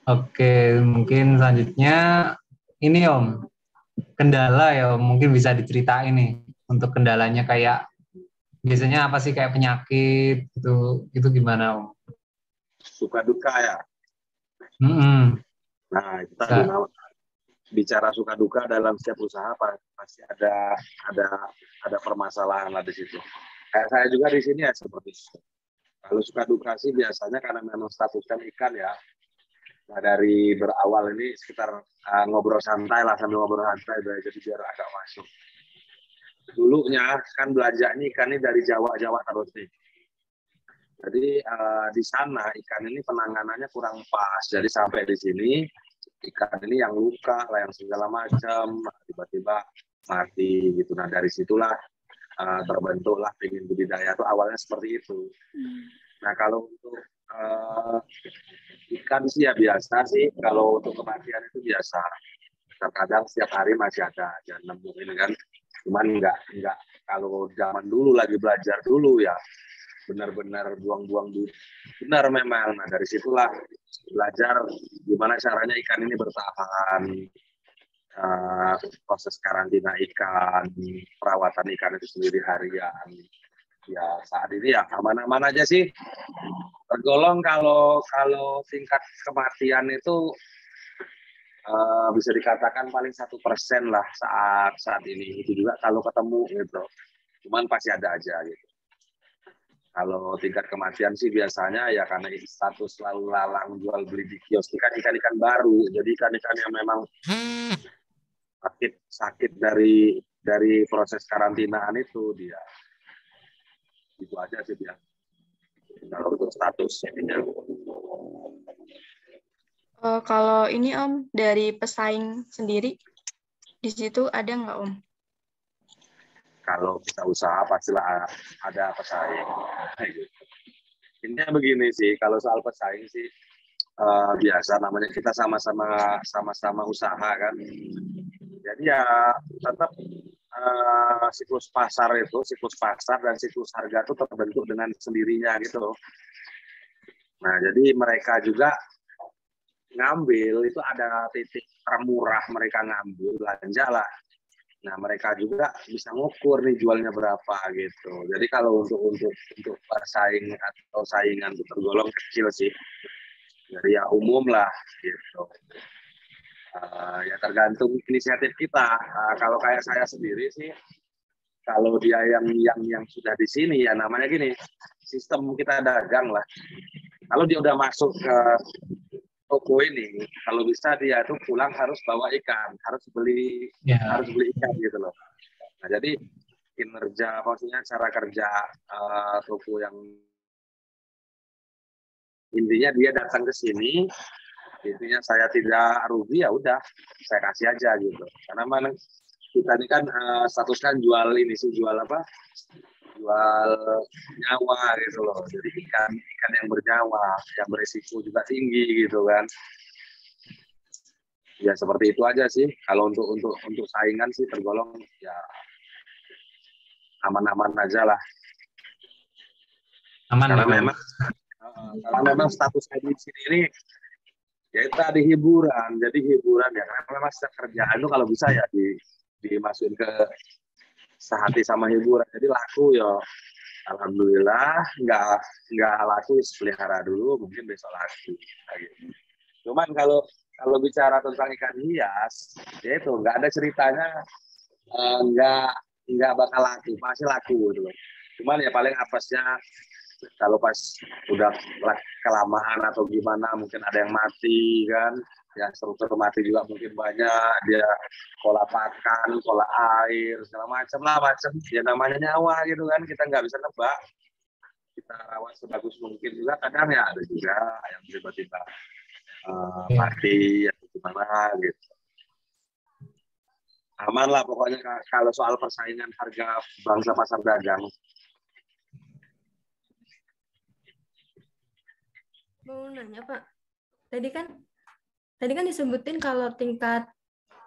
Oke, mungkin selanjutnya ini Om, kendala ya Om, mungkin bisa diceritain nih untuk kendalanya kayak biasanya apa sih, kayak penyakit itu gimana Om? Suka duka ya. Nah, kita bicara suka duka dalam setiap usaha pasti ada permasalahan lah di situ. Kayak saya juga di sini ya seperti itu. Kalau suka duka sih biasanya karena memang statusnya ikan ya. Nah, dari berawal ini sekitar ngobrol santai lah, sambil ngobrol santai jadi biar agak masuk. Dulunya kan belanjanya ikan ini dari Jawa terus nih. Jadi di sana ikan ini penanganannya kurang pas. Jadi sampai di sini ikan ini yang luka lah, yang segala macam, tiba-tiba mati gitu. Nah dari situlah terbentuklah ingin budidaya itu awalnya seperti itu. Nah kalau untuk ikan sih ya biasa sih. Kalau untuk kematian itu biasa. Terkadang setiap hari masih ada yang nemuin kan. Cuman enggak kalau zaman dulu lagi belajar dulu ya benar-benar buang-buang duit. Benar memang. Nah dari situlah belajar gimana caranya ikan ini bertahan, proses karantina ikan, perawatan ikan itu sendiri harian. Ya saat ini ya aman-aman aja sih. Tergolong kalau tingkat kematian itu bisa dikatakan paling 1% lah saat ini. Itu juga kalau ketemu gitu. Cuman pasti ada aja gitu. Kalau tingkat kematian sih biasanya ya karena status lalu lalang jual beli di kios ikan-ikan baru. Jadi ikan-ikan yang memang sakit dari proses karantinaan itu dia. Itu aja sih dia. Kalau untuk status ini. Kalau ini Om, dari pesaing sendiri di situ ada nggak Om? Kalau kita usaha pastilah ada pesaing. Intinya begini sih, kalau soal pesaing sih biasa, namanya kita sama-sama usaha kan. Jadi ya tetap siklus pasar dan siklus harga itu terbentuk dengan sendirinya gitu. Nah jadi mereka juga ngambil itu ada titik termurah, mereka ngambil belanja lah. Nah mereka juga bisa ngukur nih jualnya berapa gitu. Jadi kalau untuk bersaing atau saingan itu tergolong kecil sih. Jadi ya umum lah gitu. Ya tergantung inisiatif kita. Kalau kayak saya sendiri sih, kalau dia yang sudah di sini ya namanya gini, sistem kita dagang lah. Kalau dia udah masuk ke toko ini, kalau bisa dia tuh pulang harus bawa ikan, harus beli ikan gitu loh. Nah jadi kinerja, maksudnya cara kerja toko yang intinya dia datang ke sini, intinya saya tidak rugi ya udah saya kasih aja gitu. Karena mana kita ini kan status kan jual apa? Jual nyawa gitu loh. Jadi ikan yang bernyawa, yang berisiko juga tinggi gitu kan. Ya seperti itu aja sih. Kalau untuk saingan sih tergolong ya aman-aman aja lah. Aman Karena ya, Bang? memang karena memang status saya di sini ini ya itu ada hiburan. Jadi hiburan ya karena memang kerjaan itu kalau bisa ya dimasukin ke sehati sama hiburan. Jadi laku ya. Alhamdulillah nggak laku pelihara dulu, mungkin besok laku. Nah, gitu. Cuman kalau bicara tentang ikan hias, ya itu nggak ada ceritanya nggak bakal laku, masih laku gitu loh. Cuman ya paling apesnya kalau pas udah kelamaan atau gimana mungkin ada yang mati kan, ya struktur mati juga mungkin banyak, dia pola pakan, pola air, segala macam lah ya namanya nyawa gitu kan, kita nggak bisa nebak, kita rawat sebagus mungkin juga, kadang ya ada juga yang tiba-tiba mati atau gimana gitu. Aman lah pokoknya kalau soal persaingan harga bangsa pasar dagang. Mau nanya Pak, tadi kan disebutin kalau tingkat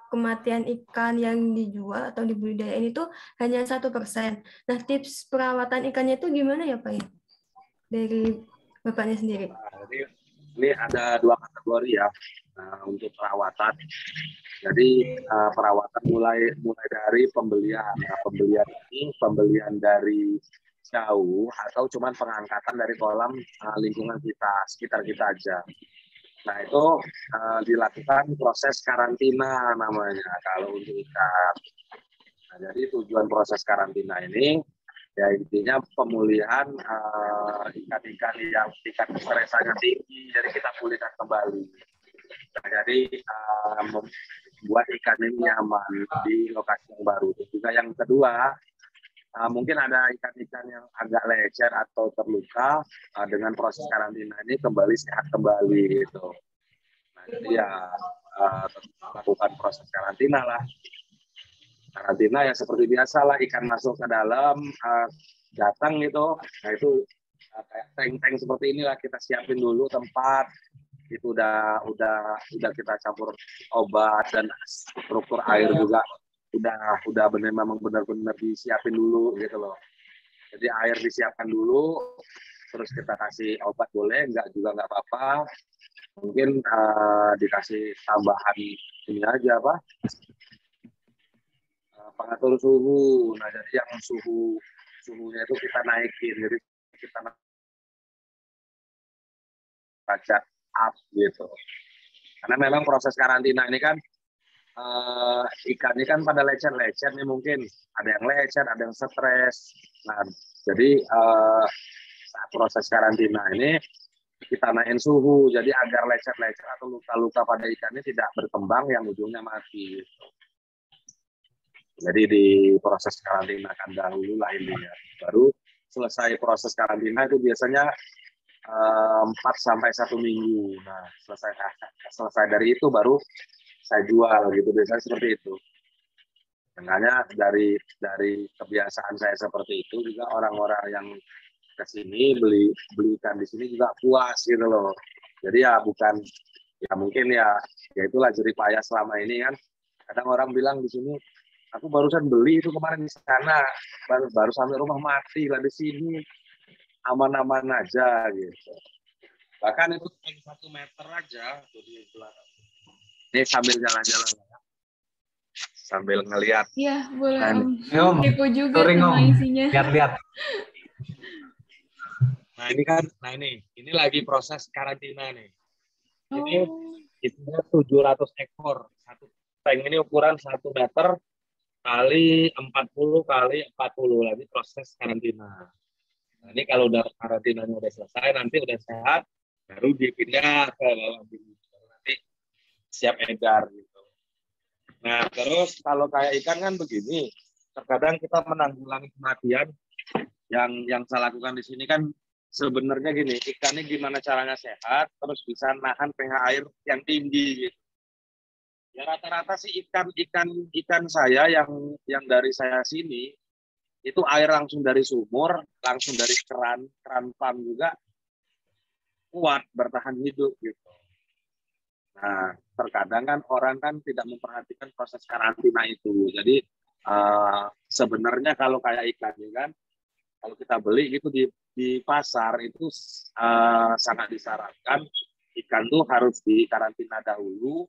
kematian ikan yang dijual atau dibudidayain itu hanya 1%. Nah, tips perawatan ikannya itu gimana ya Pak ya? Dari Bapaknya sendiri. Nah, ini ada 2 kategori ya untuk perawatan. Jadi perawatan mulai dari pembelian. Nah, pembelian ini pembelian dari jauh atau cuman pengangkatan dari kolam lingkungan kita, sekitar kita aja. Nah itu dilakukan proses karantina namanya kalau untuk ikan. Nah, jadi tujuan proses karantina ini ya intinya pemulihan ikan-ikan yang tingkat stresannya tinggi, jadi kita pulihkan kembali. Nah, jadi membuat ikan ini nyaman di lokasi yang baru. Dan juga yang kedua, mungkin ada ikan-ikan yang agak lecet atau terluka, dengan proses karantina ini kembali sehat kembali gitu. Nah, jadi ya lakukan proses karantina lah. Karantina ya seperti biasa lah, ikan masuk ke dalam, datang gitu. Nah itu kayak tank-tank seperti inilah, kita siapin dulu tempat. Itu udah kita campur obat dan struktur air juga udah memang benar-benar disiapin dulu gitu loh. Jadi air disiapkan dulu, terus kita kasih obat boleh, enggak juga nggak apa-apa. Mungkin dikasih tambahan ini aja apa? Pengatur suhu. Nah jadi yang suhunya itu kita naikin, jadi kita derajat up gitu. Karena memang proses karantina ini kan ikan ini kan pada lecet-lecet nih, mungkin ada yang lecet, ada yang stres. Nah, jadi saat proses karantina ini kita naikin suhu, jadi agar lecet-lecet atau luka-luka pada ikan ini tidak berkembang yang ujungnya mati. Jadi di proses karantina kan dahulu lah ini ya. Baru selesai proses karantina itu biasanya 4 sampai 1 minggu. Nah, selesai dari itu baru saya jual gitu, biasanya seperti itu. Makanya dari kebiasaan saya seperti itu juga orang-orang yang ke sini beli ikan di sini juga puas gitu loh. Jadi ya bukan ya mungkin ya itulah jerih payah selama ini kan. Kadang orang bilang di sini aku barusan beli itu kemarin di sana baru sampai rumah mati lah, di sini aman-aman aja gitu. Bahkan itu 1 meter aja tuh di belakang. Ini sambil jalan-jalan ya. Sambil ngelihat. Iya, boleh Om. Kepo juga Touring, sama Om. isinya. Lihat-lihat. Nah ini kan, ini lagi proses karantina nih. Ini isinya 700 ekor. Satu tank ini ukuran 1 meter kali 40 kali 40 lagi proses karantina. Nah, ini kalau udah karantinanya udah selesai, nanti udah sehat, baru dipindah ke bawah bumi. Nanti siap edar gitu. Nah terus kalau kayak ikan kan begini, terkadang kita menanggulangi kematian. Yang saya lakukan di sini kan sebenarnya gini, ikannya gimana caranya sehat, terus bisa nahan pH air yang tinggi gitu. Ya rata-rata sih ikan saya yang dari saya sini itu air langsung dari sumur, langsung dari keran pump juga kuat bertahan hidup gitu. Nah, terkadang kan orang kan tidak memperhatikan proses karantina itu. Jadi sebenarnya kalau kayak ikan kan, kalau kita beli gitu di pasar itu sangat disarankan ikan tuh harus dikarantina dahulu.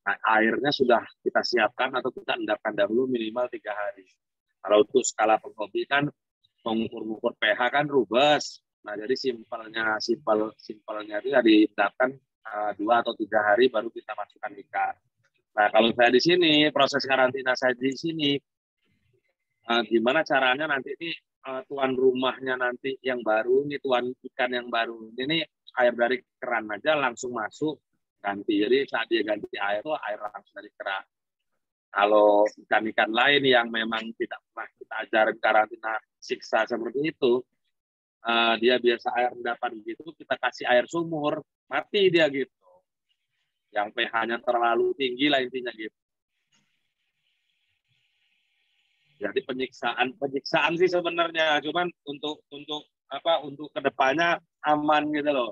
Nah, airnya sudah kita siapkan atau kita endapkan dahulu minimal 3 hari. Kalau untuk skala penghobi kan mengukur pH kan rubes. Nah, jadi simpelnya itu ya diendapkan 2 atau 3 hari baru kita masukkan ikan. Nah, kalau saya di sini, proses karantina saya di sini, gimana caranya nanti ini tuan rumahnya nanti yang baru, ini tuan ikan yang baru, ini air dari keran aja langsung masuk, ganti. Jadi saat dia ganti air, itu air langsung dari keran. Kalau ikan-ikan lain yang memang tidak pernah kita ajarin karantina siksa seperti itu, dia biasa air endapan gitu, kita kasih air sumur, mati dia gitu. Yang pH-nya terlalu tinggi lah intinya gitu. Jadi penyiksaan sih sebenarnya, cuman untuk kedepannya aman gitu loh.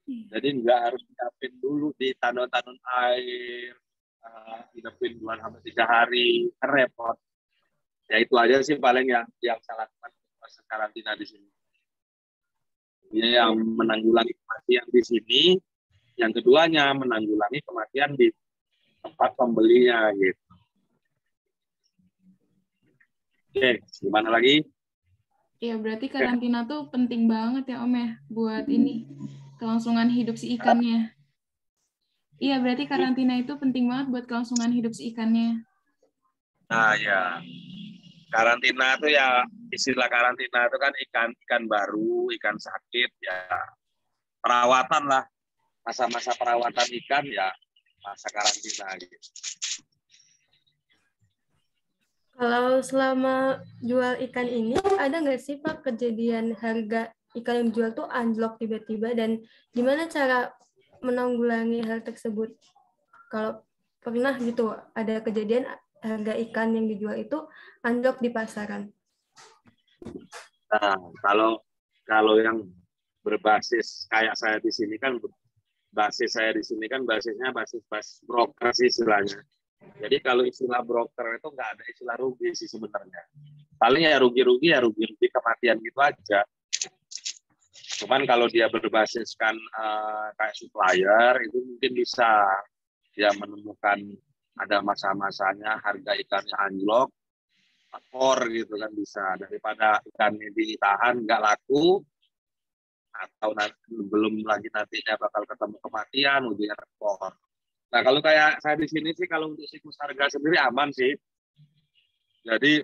Jadi nggak harus diapin dulu di tanun-tanun air, hidupin 2-3 hari, kan repot. Ya itu aja sih paling yang saya lakukan pas karantina di sini. Ini yang menanggulangi kematian di sini, yang keduanya menanggulangi kematian di tempat pembelinya gitu. Oke, gimana lagi? Ya, berarti karantina tuh penting banget ya Om ya, buat ini, kelangsungan hidup si ikannya. Iya, berarti karantina itu penting banget buat kelangsungan hidup si ikannya. Nah ya, karantina itu ya, istilah karantina itu kan ikan baru, ikan sakit, ya perawatan lah. Masa-masa perawatan ikan ya masa karantina gitu. Kalau selama jual ikan ini, ada nggak sih Pak kejadian harga ikan yang dijual tuh anjlok tiba-tiba, dan gimana cara menanggulangi hal tersebut? Kalau pernah gitu, ada kejadian harga ikan yang dijual itu anjlok di pasaran. Nah, kalau yang berbasis kayak saya di sini kan, basisnya basis broker sih istilahnya. Jadi kalau istilah broker itu nggak ada istilah rugi sih sebenarnya. Paling ya rugi-rugi kematian gitu aja. Cuman kalau dia berbasiskan kayak supplier itu mungkin bisa dia menemukan ada masa-masanya harga ikannya anjlok, ekor gitu kan bisa, daripada ikan ini ditahan nggak laku atau belum lagi nantinya bakal ketemu kematian ujungnya ekor. Nah, kalau kayak saya di sini sih, kalau untuk siklus harga sendiri aman sih. Jadi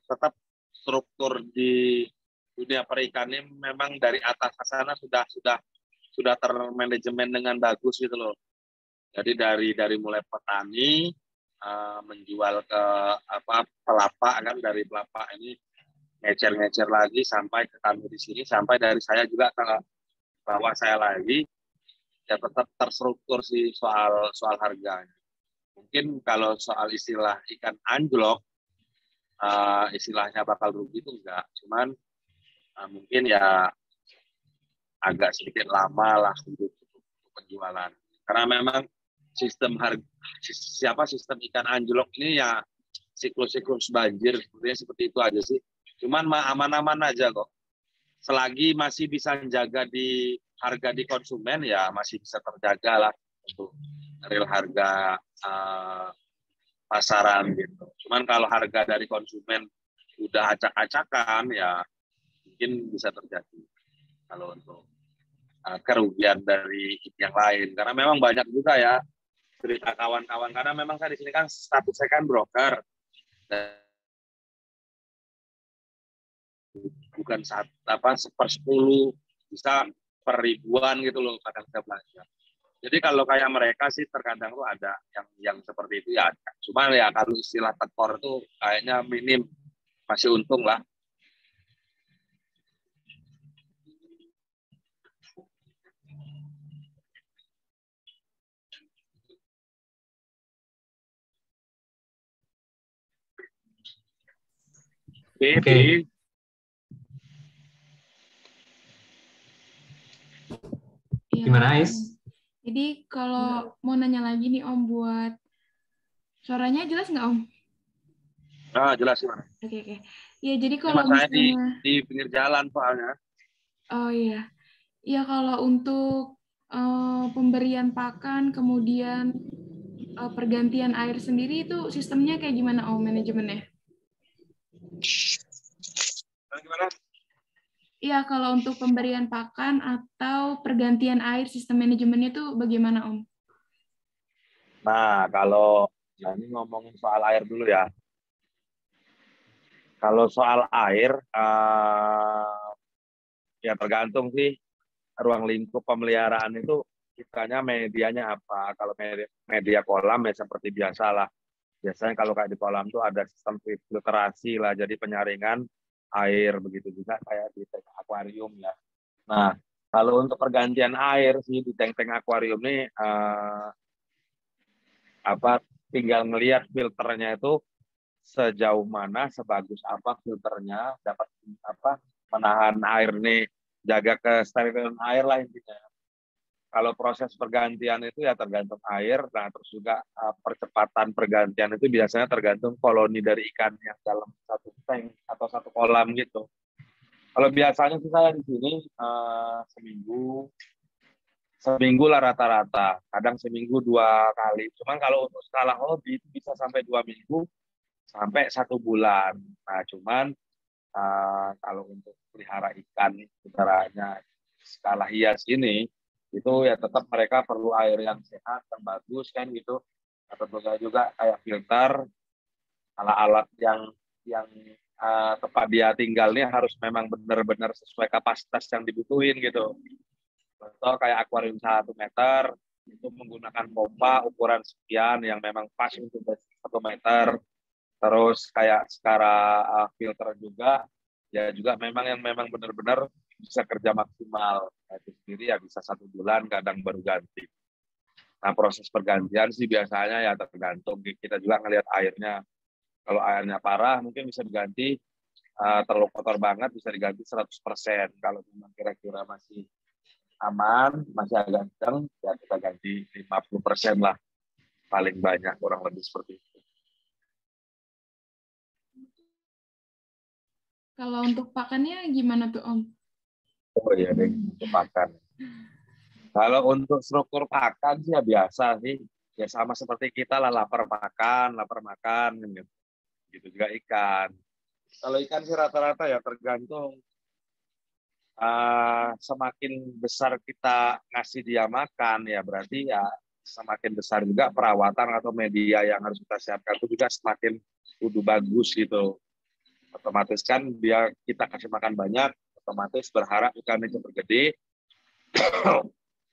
tetap struktur di dunia perikannya memang dari atas ke sana sudah termanajemen dengan bagus gitu loh. Jadi dari mulai petani menjual ke pelapa kan, dari pelapa ini ngecer lagi sampai ke kami di sini, sampai dari saya juga ke bawah saya lagi. Ya tetap terstruktur sih soal harganya. Mungkin kalau soal istilah ikan anjlok, istilahnya bakal rugi itu enggak. Cuman mungkin ya agak sedikit lama lah untuk penjualan. Karena memang sistem ikan anjlok ini ya siklus banjir seperti itu aja sih. Cuman aman-aman aja kok. Selagi masih bisa menjaga di harga di konsumen ya masih bisa terjaga lah untuk real harga pasaran gitu. Cuman kalau harga dari konsumen udah acak-acakan ya mungkin bisa terjadi kalau untuk kerugian dari yang lain. Karena memang banyak juga ya cerita kawan-kawan, karena memang saya di sini kan status saya kan broker. Bukan 1/10, bisa per ribuan gitu loh kadang saya belanja. Jadi kalau kayak mereka sih terkadang tuh ada yang seperti itu ya ada. Cuma ya kalau istilah tekor tuh kayaknya minim, masih untung lah. Oke. Gimana, Ais? Jadi kalau mau nanya lagi nih Om, buat suaranya jelas nggak Om? Jelas gimana? Oke. Iya, jadi Ini kalau masalahnya misalnya, di pinggir jalan soalnya. oh iya, iya kalau untuk pemberian pakan, kemudian pergantian air sendiri itu sistemnya kayak gimana Om manajemennya? Gimana? Iya, kalau untuk pemberian pakan atau pergantian air sistem manajemennya itu bagaimana Om? Nah, kalau ini ngomongin soal air dulu ya. Kalau soal air, ya tergantung sih ruang lingkup pemeliharaan itu kitanya medianya apa. Kalau media kolam ya seperti biasa lah. Biasanya kalau kayak di kolam tuh ada sistem filtrasi lah, jadi penyaringan air, begitu juga kayak di tank akuarium ya. Nah, kalau untuk pergantian air sih di tank-tank akuarium ini tinggal ngelihat filternya itu sejauh mana, sebagus apa filternya, dapat menahan air nih, jaga kesterilan air lah intinya. Kalau proses pergantian itu ya tergantung air, nah terus juga percepatan pergantian itu biasanya tergantung koloni dari ikan yang dalam satu tank atau satu kolam gitu. Kalau biasanya sih saya di sini seminggu lah rata-rata, kadang seminggu 2 kali. Cuman kalau untuk skala hobi itu bisa sampai 2 minggu sampai 1 bulan. Nah cuman kalau untuk pelihara ikan udaranya skala hias ini itu ya tetap mereka perlu air yang sehat, yang bagus kan gitu. Atau juga kayak filter, alat-alat yang tempat dia tinggalnya harus memang benar-benar sesuai kapasitas yang dibutuhin gitu. Contoh kayak akuarium 1 meter itu menggunakan pompa ukuran sekian yang memang pas untuk 1 meter. Terus kayak secara filter juga ya juga memang yang memang benar-benar bisa kerja maksimal. Itu sendiri ya bisa 1 bulan, kadang baru ganti. Nah proses pergantian sih biasanya ya tergantung, kita juga ngelihat airnya. Kalau airnya parah mungkin bisa diganti, terlalu kotor banget bisa diganti 100%. Kalau memang kira-kira masih aman, masih agak kencang, ya kita ganti 50% lah. Paling banyak, kurang lebih seperti itu. Kalau untuk pakannya gimana tuh Om? Oh iya deh, untuk pakan. Kalau untuk struktur pakan sih ya biasa sih. Ya sama seperti kita lah, lapar makan gitu. Gitu juga ikan. Kalau ikan sih rata-rata ya tergantung semakin besar kita ngasih dia makan ya berarti ya semakin besar juga perawatan atau media yang harus kita siapkan itu juga semakin kudu bagus gitu. Otomatis kan dia kita kasih makan banyak, otomatis berharap ikannya cepat gede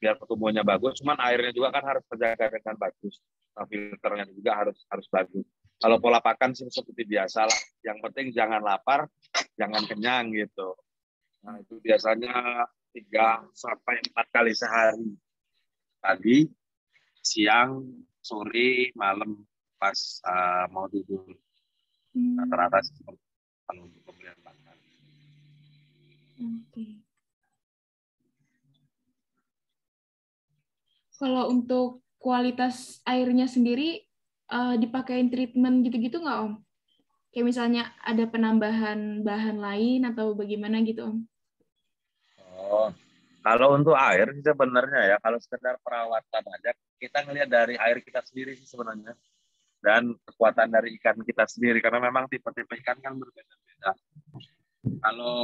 biar pertumbuhannya bagus, cuman airnya juga kan harus terjaga dengan bagus. Nah, filternya juga harus bagus. Kalau pola pakan sih seperti biasa lah. Yang penting jangan lapar, jangan kenyang gitu. Nah, itu biasanya 3-4 kali sehari. Pagi, siang, sore, malam pas mau tidur. Rata-rata seperti itu untuk pemberian pakan. Oke. Kalau untuk kualitas airnya sendiri dipakein treatment gitu-gitu nggak Om? Kayak misalnya ada penambahan bahan lain atau bagaimana gitu Om? Oh, kalau untuk air sih sebenarnya ya, kalau sekedar perawatan aja, kita ngelihat dari air kita sendiri sih sebenarnya. Dan kekuatan dari ikan kita sendiri, karena memang tipe-tipe ikan kan berbeda-beda. Kalau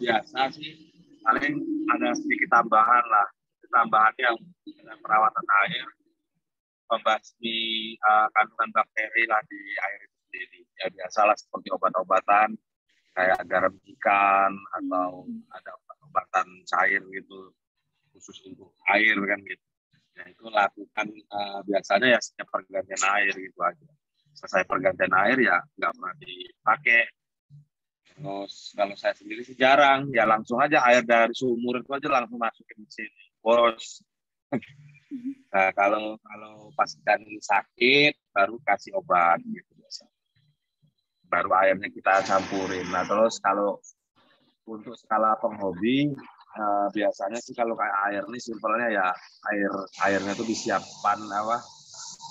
biasa sih, paling ada sedikit tambahan lah. Tambahannya dengan perawatan air, membasmi kandungan bakteri lah di air itu sendiri. Ya biasalah seperti obat-obatan, kayak garam ikan atau ada obat-obatan cair gitu khusus untuk air kan gitu. Nah itu lakukan biasanya ya setiap pergantian air gitu aja. Selesai pergantian air ya nggak pernah dipakai. Terus kalau saya sendiri sih jarang, ya langsung aja air dari sumur itu aja langsung masukin ke sini, bos. Nah, kalau pas ikan sakit baru kasih obat gitu biasa. Baru airnya kita campurin. Nah terus kalau untuk skala penghobi biasanya sih kalau kayak air nih simpelnya ya airnya tuh disiapkan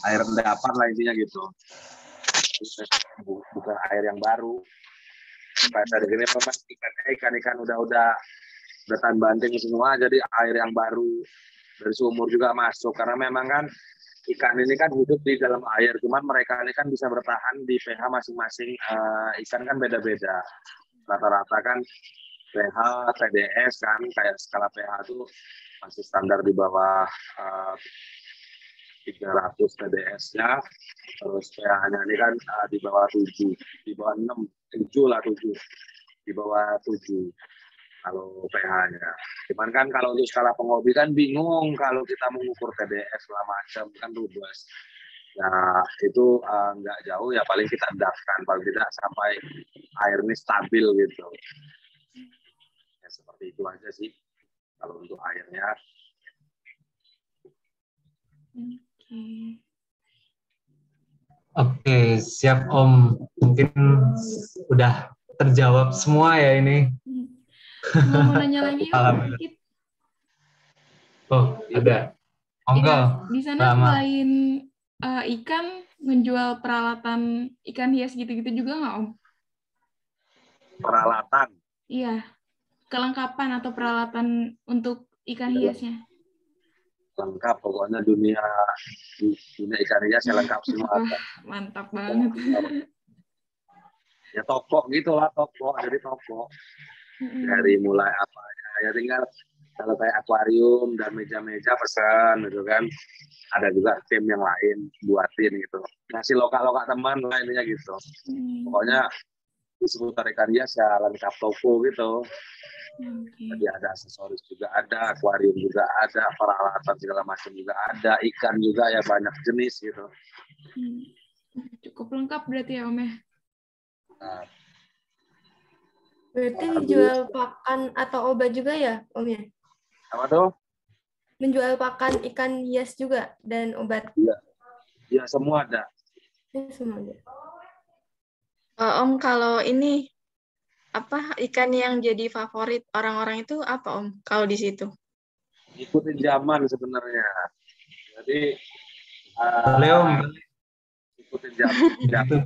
air endapan lah intinya gitu. bukan air yang baru. Pada di sini memang ikan udah tahan banting semua, jadi air yang baru dari sumur juga masuk, karena memang kan ikan ini kan hidup di dalam air, cuman mereka ini kan bisa bertahan di pH masing-masing. Ikan kan beda-beda, rata-rata kan pH, TDS kan, kayak skala pH itu masih standar di bawah 300 TDS-nya, terus pH-nya ini kan di bawah 7, di bawah 6, 7 lah, 7, di bawah 7 kalau pH-nya. Cuman kan kalau untuk skala penghobi kan bingung kalau kita mengukur TDS segala macam kan rubas. Nah itu nggak jauh ya, paling kita endapkan paling tidak sampai air ini stabil gitu. Ya seperti itu aja sih kalau untuk airnya. Oke, siap Om. Mungkin udah terjawab semua ya ini. Mau nanya lagi dikit. Oh, ada. Monggo. Ya, di sana selain ikan, menjual peralatan ikan hias gitu-gitu juga nggak Om? Peralatan? Iya, kelengkapan atau peralatan untuk ikan hiasnya. Lengkap, pokoknya dunia ikan hias ya lengkap semua. Mantap banget. Ya toko gitu lah, toko, jadi toko. Dari mulai apa ya tinggal kalau kayak akuarium dan meja-meja pesan gitu kan, ada juga tim yang lain buatin gitu, ngasih lokal teman lah intinya gitu. Pokoknya di seputar ikan hias ya lengkap toko gitu. Jadi ada aksesoris juga ada, akuarium juga ada, peralatan segala macam juga ada, ikan juga ya banyak jenis gitu. Cukup lengkap berarti ya Om ya. Nah, berarti dijual pakan atau obat juga ya Om ya? Apa tuh? Menjual pakan ikan hias juga dan obat? Iya, ya, semua ada. Ya, semua ada. Om, kalau ini apa ikan yang jadi favorit orang-orang itu apa Om? Kalau di situ? Ikutin zaman sebenarnya. Jadi boleh Om. Ikutin zaman.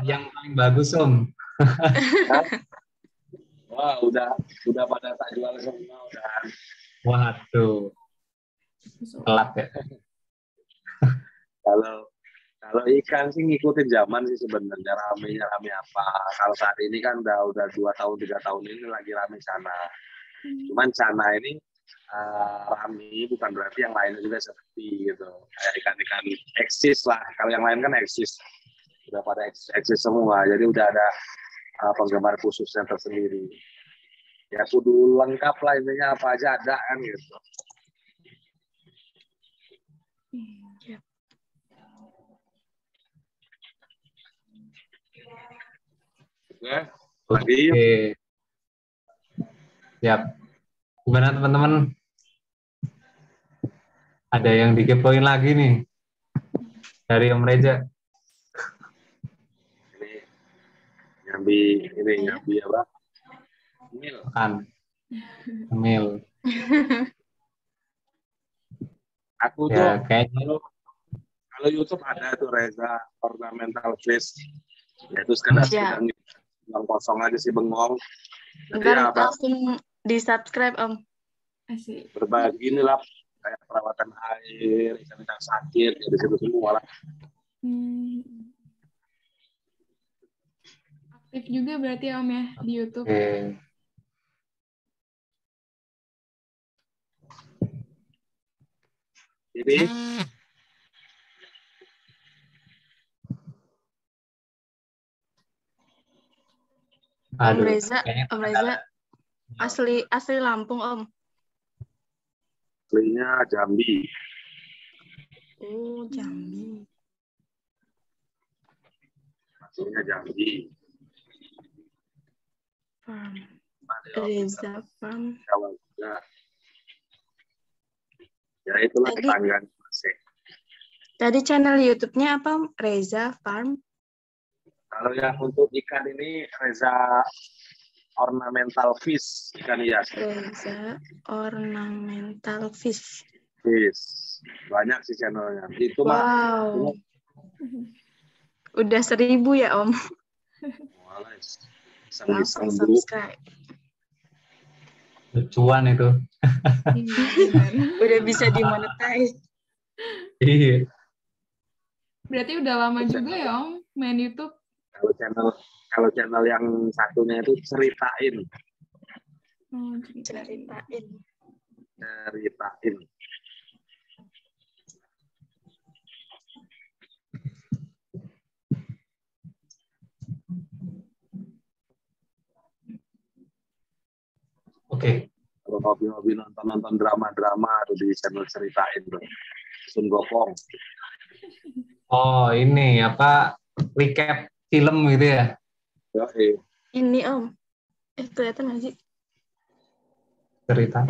Yang paling bagus Om. Wah, udah pada tak jual semua udah. Waduh. Telat ya. Kalau ikan sih ngikutin zaman sih sebenarnya, rame apa. Kalau saat ini kan udah 2 tahun 3 tahun ini lagi rame sana. Cuman sana ini rame bukan berarti yang lainnya juga seperti gitu. Kayak ikan-ikan eksis lah. Kalau yang lain kan eksis. Udah pada eksis semua. Jadi udah ada penggemar khususnya tersendiri. Ya kudu lengkap lah intinya, apa aja ada kan gitu. Oke. Siap. Gimana teman-teman? Ada yang dikepoin lagi nih dari Om Reza. Nyambi apa? Emil. Aku tuh kalau YouTube ada tuh Reza Ornamental Fish. Ya terus kadang yang kosong aja sih bengong. Ntar langsung di-subscribe Om. Asik. Berbagi nih lah kayak perawatan air, ikan-ikan sakit, ya di situ semua lah. Aktif juga berarti Om ya di YouTube. Ini Om Reza asli Lampung Om. aslinya Jambi. Oh, Jambi. Aslinya Jambi. Farm. Reza Farm. Ya itulah tetangga masih. Tadi channel YouTube-nya apa? Reza Farm. Kalau yang untuk ikan ini Reza Ornamental Fish, ikan hias. Reza Ornamental Fish. Banyak sih channelnya. Itu wow. Udah 1000 ya Om. Malah Langsung iseng-iseng Bu. subscribe. Lucuan itu. Iya, benar. Udah bisa dimonetize. Iya. Berarti udah lama juga ya Om main YouTube? Kalau channel yang satunya itu ceritain. Oh, cerita. Ceritain. Oke. Kalau hobi-hobi nonton drama-drama tuh di channel ceritain tuh. Sun Gokong. Oh, ini apa recap film gitu ya? Yoi. Ini Om. Kelihatan nggak sih? Cerita.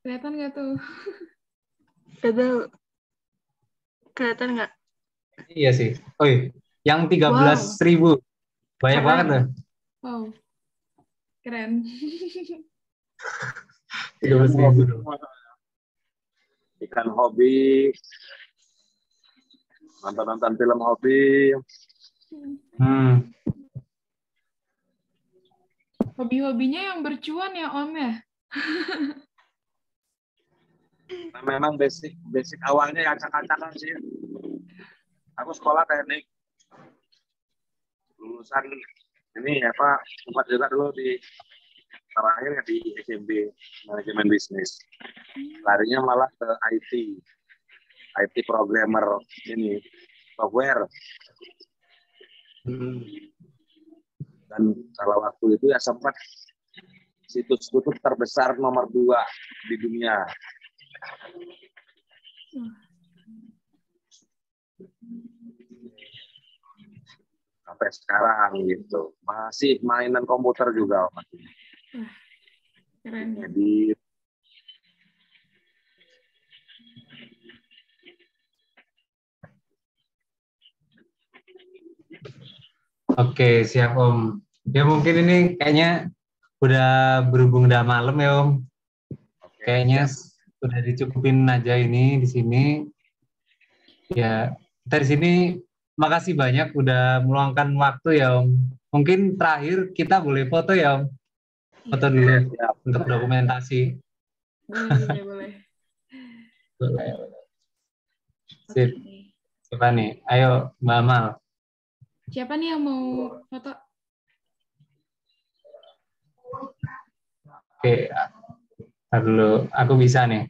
Kelihatan nggak tuh? Kelihatan nggak? Iya sih. Oh, iya. Yang 13.000. Banyak Keren. banget tuh. Wow. Keren. 13.000. Ikan hobi, nonton film hobi. Hobi-hobinya yang bercuan ya Om ya? Nah, memang basic awalnya ya acak-acakan sih. Aku sekolah teknik, lulusan ini apa sempat juga dulu di terakhir di SMB manajemen bisnis. Larinya malah ke IT programmer ini software. Dan salah waktu itu ya sempat situs YouTube terbesar nomor 2 di dunia. Sampai sekarang gitu. Masih mainan komputer juga. Keren. Jadi Oke, siap Om. Ya mungkin ini kayaknya udah berhubung udah malam ya Om. Kayaknya udah dicukupin aja ini di sini. Ya, dari sini makasih banyak udah meluangkan waktu ya Om. Mungkin terakhir kita boleh foto ya Om. Foto dulu untuk dokumentasi. Boleh. Sip. Coba nih, ayo Mbak Amal. Siapa nih yang mau foto? Oke, ntar dulu. Aku bisa nih.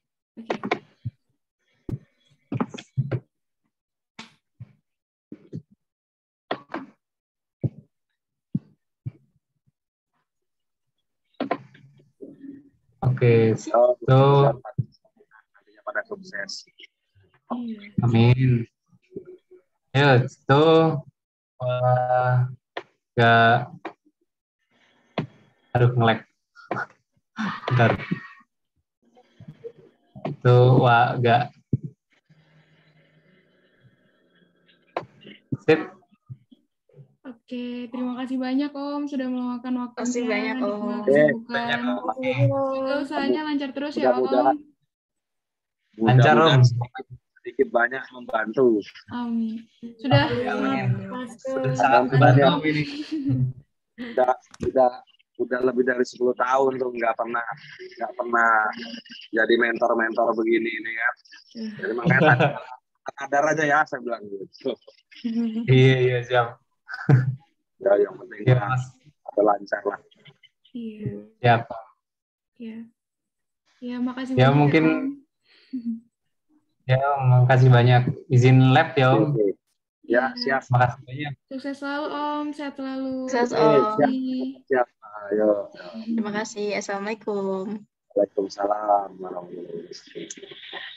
Oke, so nantinya pada sukses. Amin. Ayo, tuh gak, aduh nge-lag. Bentar. Itu gak. Sip. Oke, terima kasih banyak Om sudah meluangkan waktunya. Terima kasih banyak Om. Kesibukan. Semoga usahanya lancar terus ya Om. Lancar Om. Sedikit banyak membantu. Amin. Sudah sangat membantu ini. Udah lebih dari 10 tahun tuh nggak pernah jadi mentor begini ini ya. Jadi makanya sadar aja ya saya bilang gitu. Iya siap. Ya yang penting ya, ada lancar lah. Iya. Siap. Ya makasih ya banyak. Mungkin ya makasih banyak. Izin lab ya Om. Ya siap. Makasih banyak. Sukses selalu Om, sehat selalu. Sukses Om. Siap. Ayo. Terima kasih. Assalamualaikum. Waalaikumsalam warahmatullahi wabarakatuh.